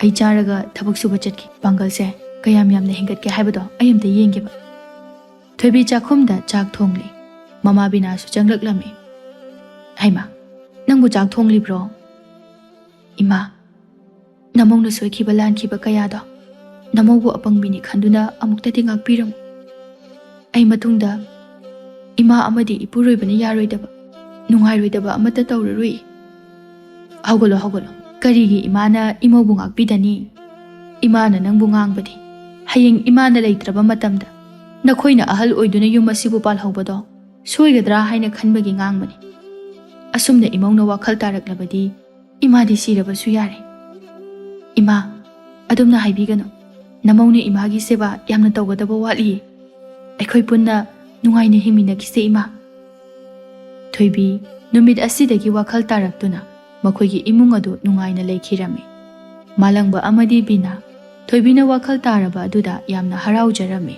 Speaker 1: Ai charaga thabak suba chatki. Pangalse kayam yamna hingatke haibado ai amta yengiba. Thoibi chakhumda chak thongli. Mama binasu changlaklammi. Haima, nangbu chak thonglibro. Ima, namongna soikiba lankiba kayado. Namongbu apangbini khanduna amuktati ngakpiramu. Ai matungda ima amadi ipuroibana yaroidaba. Nungairoidaba amata tawrarui. Hawgalo hawgalo. Karigi imana imobu ngakpidani. Imana nangbu ngangbadi. Hayeng imana leitraba matamda. Nakhoina ahal oiduna yum asibu palhawbado. Soigadra haina khanbagi ngangbani. Asumna imongna wakhal taraklabadi imadi sirabasu yare. Ima, adumna haibigano. Namongna imagi seba yamna tawgadaba watli. Aikhoi punna nungaina himinakise ima. Thoibi numit asidagi wakhal taraktuna makhoigi imung adu nungaina leikhirami. Malangba amadi bina thoibina wakhal taraba aduda yamna haraujarami.